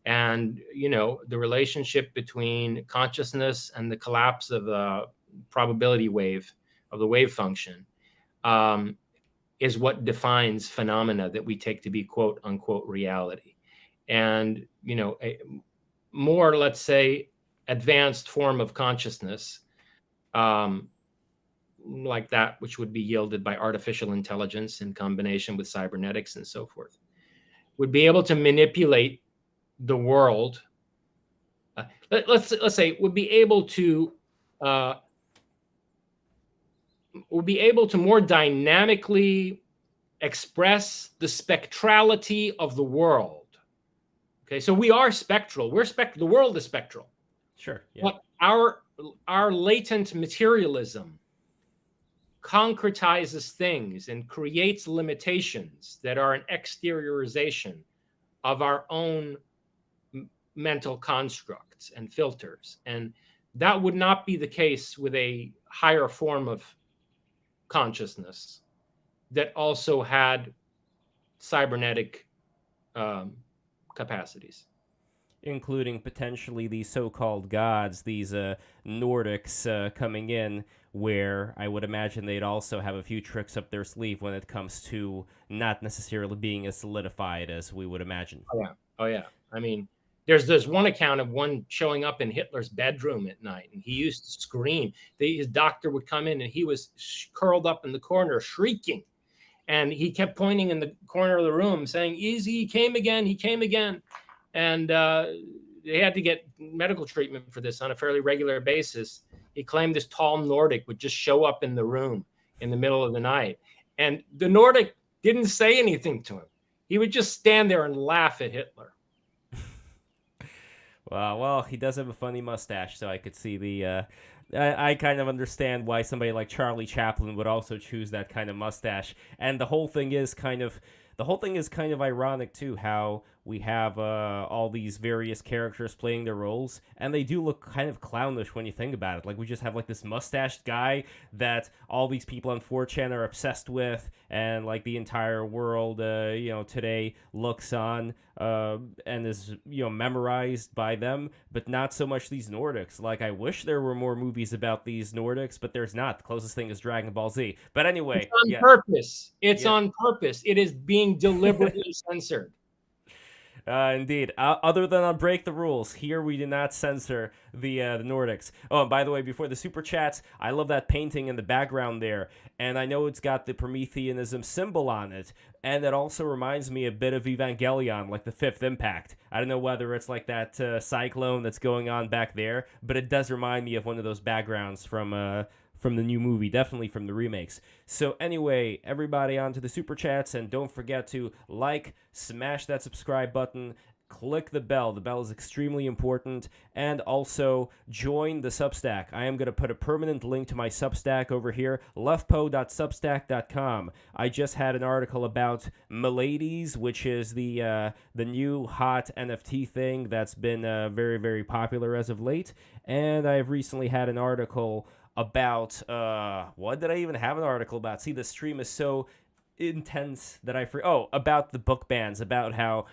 And, the relationship between consciousness and the collapse of the probability wave, of the wave function, is what defines phenomena that we take to be quote unquote reality. And, a more, let's say, advanced form of consciousness, like that which would be yielded by artificial intelligence in combination with cybernetics and so forth, would be able to manipulate the world. Let's say would be able to more dynamically express the spectrality of the world. Okay, so we are spectral. The world is spectral. Sure. Yeah. But our latent materialism concretizes things and creates limitations that are an exteriorization of our own mental constructs and filters. And that would not be the case with a higher form of consciousness that also had cybernetic capacities. Including potentially these so-called gods, these Nordics coming in, where I would imagine they'd also have a few tricks up their sleeve when it comes to not necessarily being as solidified as we would imagine. Oh yeah. I mean, there's one account of one showing up in Hitler's bedroom at night, and he used to scream. His doctor would come in, and he was curled up in the corner shrieking, and he kept pointing in the corner of the room saying, "Easy, he came again, he came again." And they had to get medical treatment for this on a fairly regular basis. He claimed this tall Nordic would just show up in the room in the middle of the night, and the Nordic didn't say anything to him. He would just stand there and laugh at Hitler. Well, he does have a funny mustache, so I could see the. I kind of understand why somebody like Charlie Chaplin would also choose that kind of mustache, and the whole thing is kind of ironic too. How we have all these various characters playing their roles, and they do look kind of clownish when you think about it. Like, we just have like this mustached guy that all these people on 4chan are obsessed with, and like the entire world, today looks on and is memorized by them, but not so much these Nordics. Like, I wish there were more movies about these Nordics, but there's not. The closest thing is Dragon Ball Z. But anyway, it's on purpose. It's on purpose. It is being deliberately censored. Indeed. Other than on Break the Rules, here we do not censor the Nordics. Oh, and by the way, before the super chats, I love that painting in the background there, and I know it's got the Prometheanism symbol on it, and it also reminds me a bit of Evangelion, like the Fifth Impact. I don't know whether it's like that cyclone that's going on back there, but it does remind me of one of those backgrounds from from the new movie, definitely from the remakes. So anyway, everybody onto the super chats, and don't forget to like, smash that subscribe button, click the bell. The bell is extremely important. And also join the Substack. I am going to put a permanent link to my Substack over here, levpo.substack.com. I just had an article about Miladies, which is the new hot NFT thing that's been very, very popular as of late. And I've recently had an article about what did I even have an article about? See, the stream is so intense that about the book bans, about how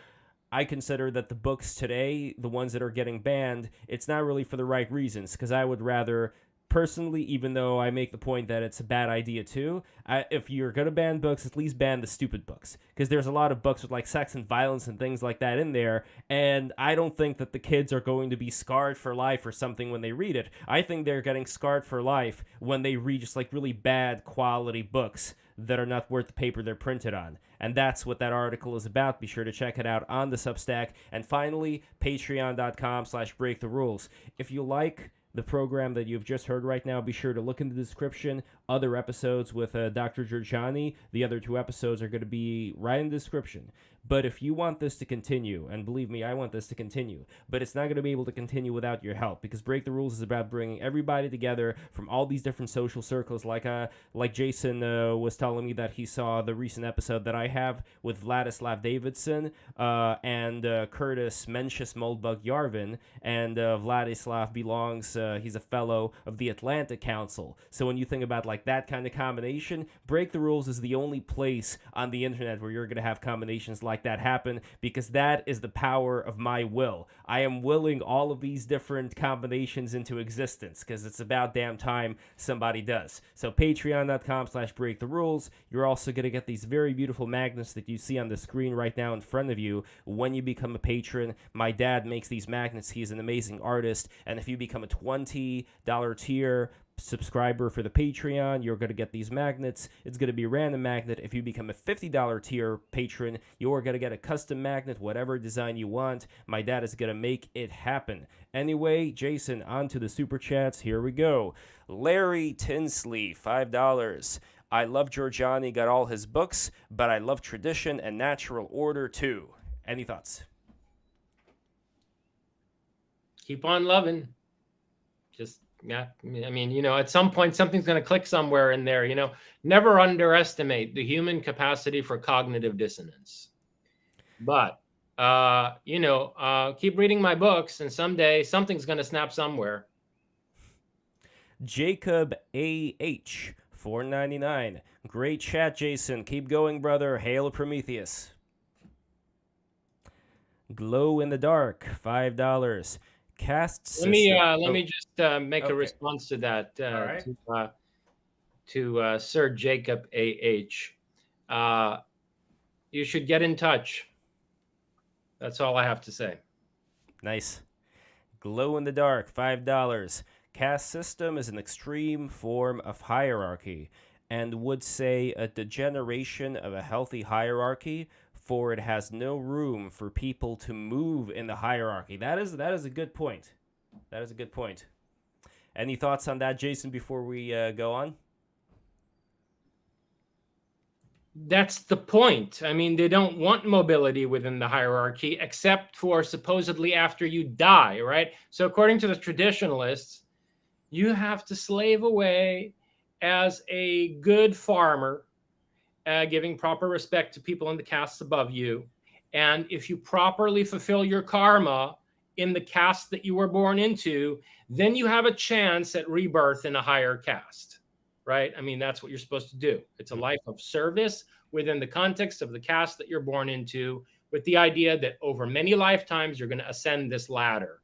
I consider that the books today, the ones that are getting banned, it's not really for the right reasons, because I would rather, personally, even though I make the point that it's a bad idea too, if you're going to ban books, at least ban the stupid books, because there's a lot of books with like sex and violence and things like that in there, and I don't think that the kids are going to be scarred for life or something when they read it. I think they're getting scarred for life when they read just like really bad quality books that are not worth the paper they're printed on. And that's what that article is about. Be sure to check it out on the Substack. And finally, patreon.com/breaktherules. If you like the program that you've just heard right now, be sure to look in the description. Other episodes with Dr. Jorjani, the other 2 episodes are going to be right in the description. But if you want this to continue, and believe me, I want this to continue, but it's not going to be able to continue without your help, because Break the Rules is about bringing everybody together from all these different social circles. Like Jason was telling me that he saw the recent episode that I have with Vladislav Davidson and Curtis Mencius Moldbug Yarvin, and Vladislav belongs, he's a fellow of the Atlantic Council. So when you think about like that kind of combination, Break the Rules is the only place on the internet where you're going to have combinations like that happen, because that is the power of my will. I am willing all of these different combinations into existence, because it's about damn time somebody does. So patreon.com/breaktherules. You're also going to get these very beautiful magnets that you see on the screen right now in front of you when you become a patron. My dad makes these magnets. He's an amazing artist. And if you become a $20 tier subscriber for the Patreon, you're going to get these magnets. It's going to be a random magnet. If you become a $50 tier patron, you're going to get a custom magnet, whatever design you want. My dad is going to make it happen. Anyway, Jason, on to the super chats. Here we go. Larry Tinsley, $5. I love Jorjani, got all his books, but I love tradition and natural order too. Any thoughts? Keep on loving. Just, yeah, I mean, at some point, something's going to click somewhere in there. Never underestimate the human capacity for cognitive dissonance. But, keep reading my books, and someday something's going to snap somewhere. Jacob A.H., $4.99. Great chat, Jason. Keep going, brother. Hail Prometheus. Let me just make a response to that. Right. To Sir Jacob A.H. You should get in touch. That's all I have to say. Nice. Glow in the dark, $5. Caste system is an extreme form of hierarchy, and would say a degeneration of a healthy hierarchy, for it has no room for people to move in the hierarchy. That is a good point. That is a good point. Any thoughts on that, Jason, before we go on? That's the point. I mean, they don't want mobility within the hierarchy, except for supposedly after you die, right? So according to the traditionalists, you have to slave away as a good farmer, giving proper respect to people in the castes above you. And if you properly fulfill your karma in the caste that you were born into, then you have a chance at rebirth in a higher caste, right? I mean, that's what you're supposed to do. It's a life of service within the context of the caste that you're born into, with the idea that over many lifetimes, you're going to ascend this ladder.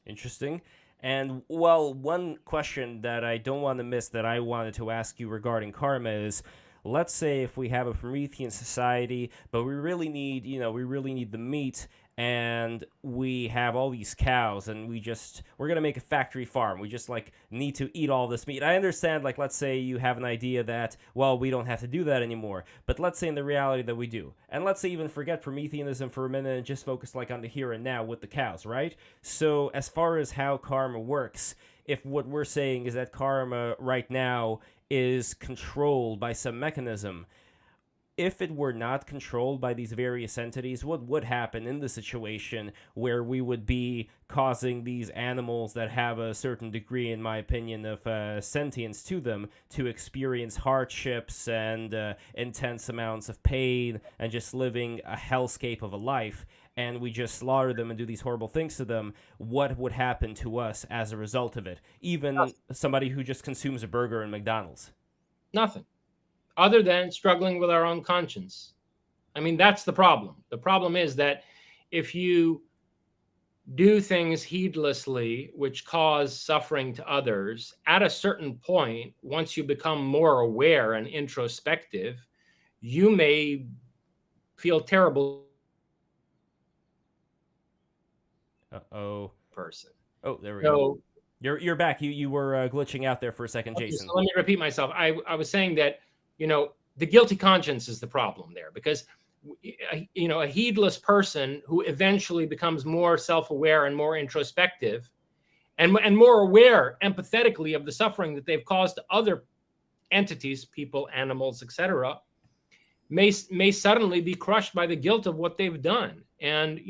Interesting. And, well, one question that I don't want to miss that I wanted to ask you regarding karma is, let's say if we have a Promethean society, but we really need the meat, and we have all these cows, and we're gonna make a factory farm. We just like need to eat all this meat. I understand, like, let's say you have an idea that, well, we don't have to do that anymore, but let's say in the reality that we do, and let's say even forget Prometheanism for a minute and just focus like on the here and now with the cows, right? So as far as how karma works, if what we're saying is that karma right now is controlled by some mechanism, if it were not controlled by these various entities, what would happen in the situation where we would be causing these animals that have a certain degree, in my opinion, of sentience to them to experience hardships and intense amounts of pain and just living a hellscape of a life, and we just slaughter them and do these horrible things to them? What would happen to us as a result of it? Even somebody who just consumes a burger in McDonald's. Nothing. Other than struggling with our own conscience. I mean, that's the problem. The problem is that if you do things heedlessly, which cause suffering to others, at a certain point, once you become more aware and introspective, you may feel terrible. Uh-oh. Person. Oh, there we go. You're back. You were glitching out there for a second, okay, Jason. So let me repeat myself. I was saying that, the guilty conscience is the problem there, because a heedless person who eventually becomes more self-aware and more introspective and more aware empathetically of the suffering that they've caused to other entities, people, animals, etc., may suddenly be crushed by the guilt of what they've done. And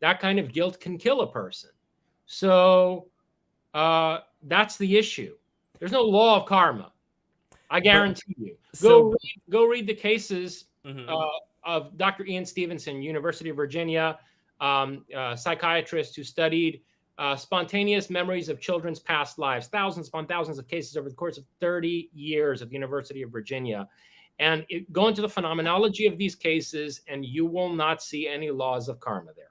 that kind of guilt can kill a person. So that's the issue. There's no law of karma. I guarantee you. Go read the cases of Dr. Ian Stevenson, University of Virginia, psychiatrist who studied spontaneous memories of children's past lives, thousands upon thousands of cases over the course of 30 years of University of Virginia. And go into the phenomenology of these cases, and you will not see any laws of karma there.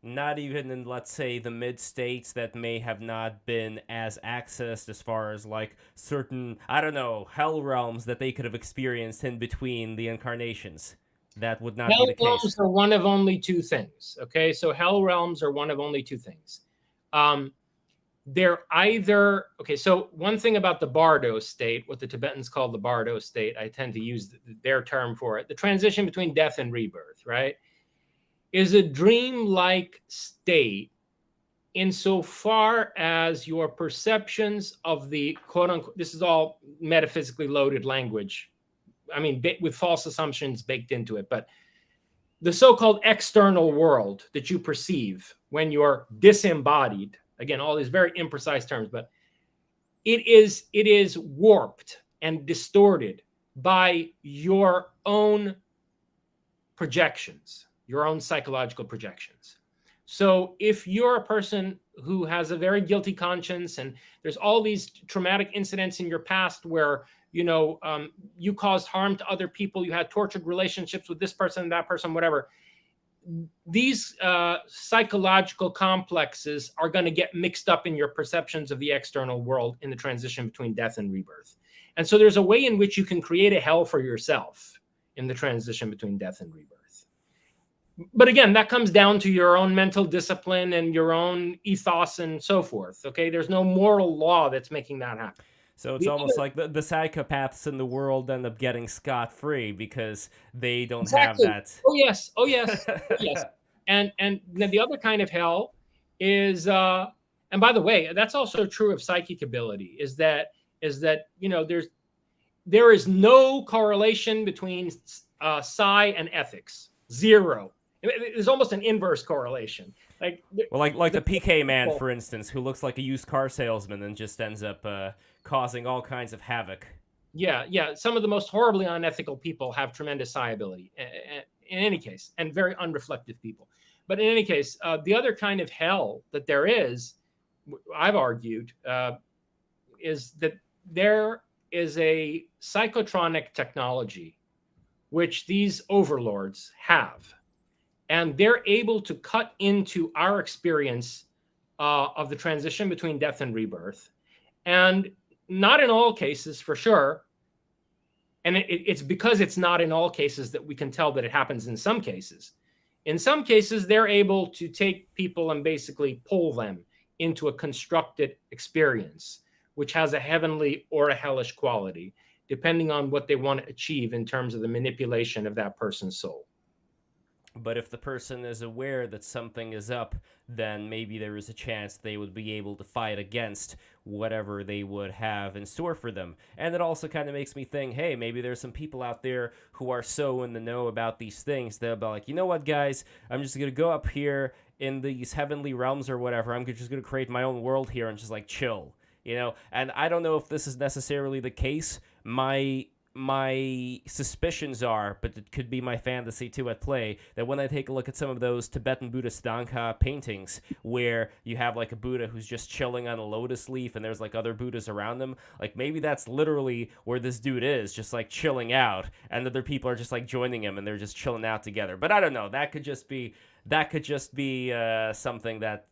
Not even in, let's say, the mid-states that may have not been as accessed as far as, like, certain, I don't know, hell realms that they could have experienced in between the incarnations. That would not be the case. Hell realms are one of only two things, okay? So hell realms are one of only two things. They're either, okay, so one thing about the Bardo state, what the Tibetans call the Bardo state, I tend to use their term for it, the transition between death and rebirth, right, is a dream-like state insofar as your perceptions of the quote-unquote, this is all metaphysically loaded language, I mean, with false assumptions baked into it, but the so-called external world that you perceive when you're disembodied, again, all these very imprecise terms, but it is warped and distorted by your own projections, your own psychological projections. So if you're a person who has a very guilty conscience and there's all these traumatic incidents in your past where, you caused harm to other people, you had tortured relationships with this person, that person, whatever, these psychological complexes are going to get mixed up in your perceptions of the external world in the transition between death and rebirth. And so there's a way in which you can create a hell for yourself in the transition between death and rebirth. But again, that comes down to your own mental discipline and your own ethos and so forth. Okay, there's no moral law that's making that happen. So it's almost like the psychopaths in the world end up getting scot-free because they don't have that. Oh yes, oh yes, oh, yes. And the other kind of hell is, and by the way, that's also true of psychic ability. Is that there is no correlation between psi and ethics. Zero. There's almost an inverse correlation. Like the PK man, for instance, who looks like a used car salesman and just ends up causing all kinds of havoc. Yeah. Some of the most horribly unethical people have tremendous psi ability. In any case, and very unreflective people. But in any case, the other kind of hell that there is, I've argued, is that there is a psychotronic technology which these overlords have. And they're able to cut into our experience of the transition between death and rebirth. And not in all cases, for sure. And it's because it's not in all cases that we can tell that it happens in some cases. In some cases, they're able to take people and basically pull them into a constructed experience, which has a heavenly or a hellish quality, depending on what they want to achieve in terms of the manipulation of that person's soul. But if the person is aware that something is up, then maybe there is a chance they would be able to fight against whatever they would have in store for them. And it also kind of makes me think, hey, maybe there's some people out there who are so in the know about these things. They'll be like, you know what, guys, I'm just going to go up here in these heavenly realms or whatever. I'm just going to create my own world here and just like chill, you know? And I don't know if this is necessarily the case. My suspicions are, but it could be my fantasy too at play, that when I take a look at some of those Tibetan Buddhist Danka paintings where you have like a Buddha who's just chilling on a lotus leaf and there's like other Buddhas around him, like maybe that's literally where this dude is, just like chilling out, and other people are just like joining him and they're just chilling out together. But I don't know, that could just be something that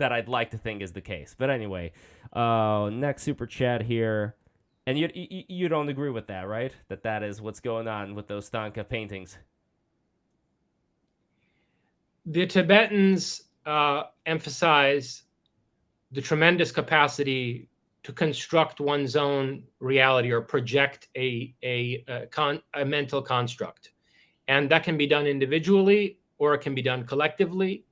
I'd like to think is the case. But anyway, next super chat here. And you don't agree with that, right? That is what's going on with those Thangka paintings. The Tibetans emphasize the tremendous capacity to construct one's own reality or project a mental construct. And that can be done individually or it can be done collectively.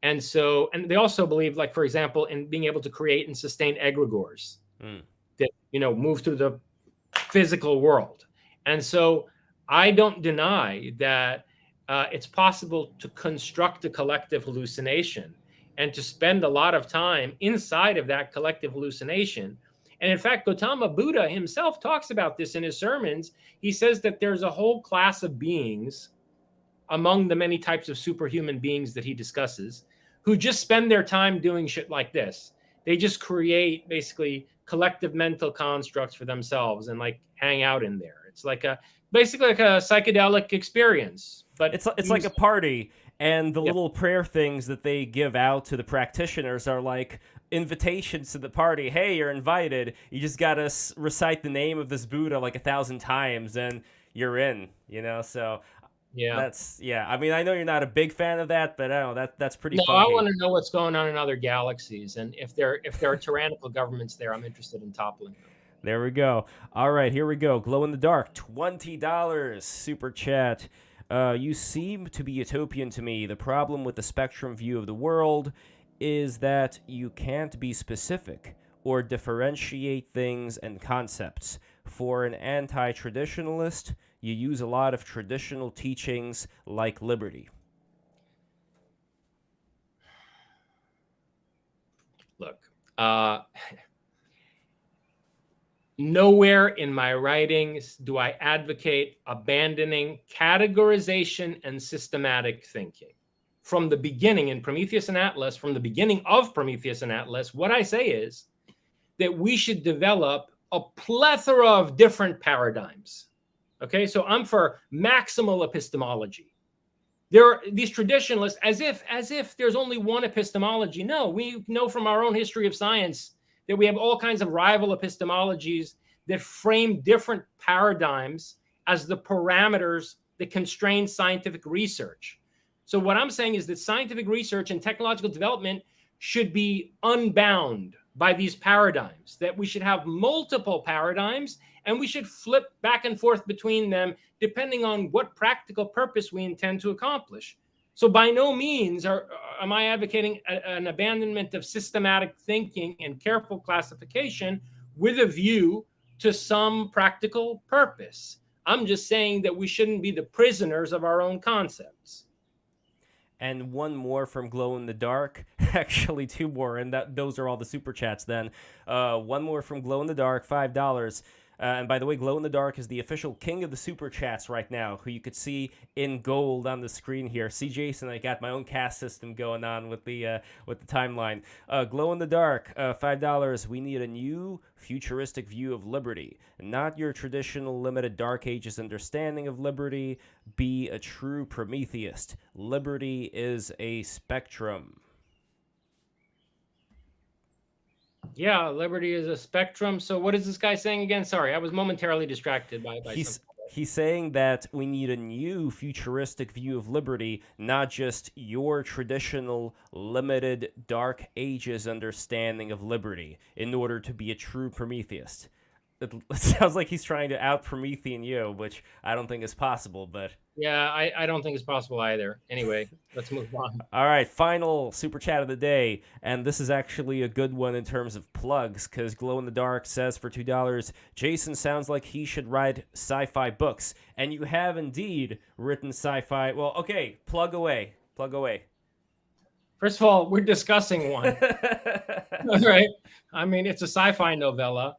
And they also believe, like, for example, in being able to create and sustain egregores. That, move through the physical world. And so I don't deny that it's possible to construct a collective hallucination and to spend a lot of time inside of that collective hallucination. And in fact, Gautama Buddha himself talks about this in his sermons. He says that there's a whole class of beings among the many types of superhuman beings that he discusses who just spend their time doing shit like this. They just create basically collective mental constructs for themselves and like hang out in there. It's like basically like a psychedelic experience, but it's like a party, and the little prayer things that they give out to the practitioners are like invitations to the party. Hey, you're invited. You just gotta recite the name of this Buddha like 1,000 times, and you're in. So. Yeah. I mean, I know you're not a big fan of that, but I don't know, that's pretty funky. I want to know what's going on in other galaxies, and if there are tyrannical governments there, I'm interested in toppling them. There we go. All right, here we go. Glow in the Dark, $20 super chat. You seem to be utopian to me. The problem with the spectrum view of the world is that you can't be specific or differentiate things and concepts. For an anti-traditionalist, you use a lot of traditional teachings like liberty. Look, nowhere in my writings do I advocate abandoning categorization and systematic thinking. From the beginning in Prometheus and Atlas, from the beginning of Prometheus and Atlas, what I say is that we should develop a plethora of different paradigms. Okay, so I'm for maximal epistemology. There are these traditionalists, as if there's only one epistemology. No, we know from our own history of science that we have all kinds of rival epistemologies that frame different paradigms as the parameters that constrain scientific research. So what I'm saying is that scientific research and technological development should be unbound by these paradigms, that we should have multiple paradigms and we should flip back and forth between them depending on what practical purpose we intend to accomplish. So by no means am I advocating an abandonment of systematic thinking and careful classification with a view to some practical purpose. I'm just saying that we shouldn't be the prisoners of our own concepts. And one more from Glow in the Dark. Actually, two more, and those are all the super chats then. One more from Glow in the Dark, $5. And by the way, Glow in the Dark is the official king of the super chats right now, who you could see in gold on the screen here. See, Jason, I got my own cast system going on with the timeline. Glow in the Dark, $5. We need a new futuristic view of liberty, not your traditional limited Dark Ages understanding of liberty. Be a true Prometheist. Liberty is a spectrum. Yeah, liberty is a spectrum. So what is this guy saying again? Sorry, I was momentarily distracted by something. He's saying that we need a new futuristic view of liberty, not just your traditional limited Dark Ages understanding of liberty, in order to be a true Prometheist. It sounds like he's trying to out Promethean you, which I don't think is possible, but Yeah, I don't think it's possible either. Anyway, let's move on. all right, final super chat of the day, and this is actually a good one in terms of plugs, because Glow in the Dark says for $2, Jason sounds like he should write sci-fi books, and you have indeed written sci-fi. Well, okay, plug away. First of all, we're discussing one. Right? I mean, it's a sci-fi novella.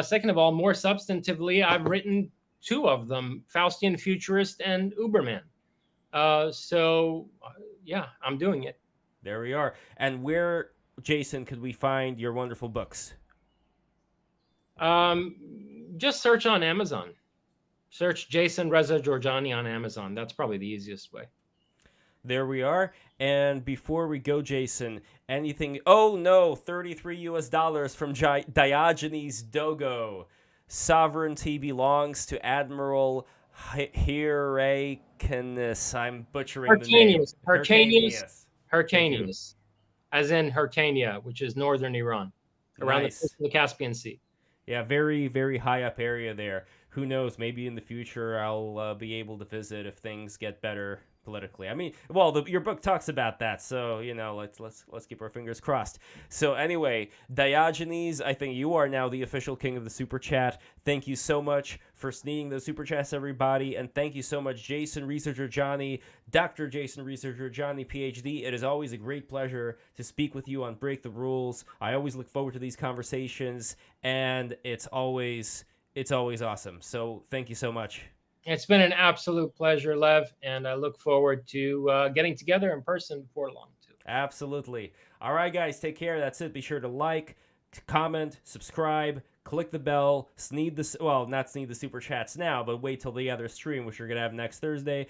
Second of all, more substantively, I've written 2 of them, Faustian Futurist and Uberman. Yeah, I'm doing it. There we are. And where, Jason, could we find your wonderful books? Just search on Amazon. Search Jason Reza Jorjani on Amazon. That's probably the easiest way. There we are. And before we go, Jason, anything? Oh no, $33 from Diogenes Dogo. Sovereignty belongs to Admiral Hyrcanus. I'm butchering the name. Hyrcanus, as in Hyrcania, which is northern Iran, around the Caspian Sea. Yeah, very, very high up area there. Who knows? Maybe in the future I'll be able to visit if things get better politically. I mean, well, your book talks about that, so let's keep our fingers crossed. So anyway, Diogenes, I think you are now the official king of the super chat. Thank you so much for sneaking those super chats, everybody, and thank you so much, Jason Researcher Johnny, Dr. Jason Researcher Johnny, Ph.D. It is always a great pleasure to speak with you on Break the Rules. I always look forward to these conversations, and it's always awesome. So thank you so much. It's been an absolute pleasure, Lev, and I look forward to getting together in person before long, too. Absolutely. All right, guys, take care. That's it. Be sure to like, comment, subscribe, click the bell, not sneed the super chats now, but wait till the other stream, which you're going to have next Thursday.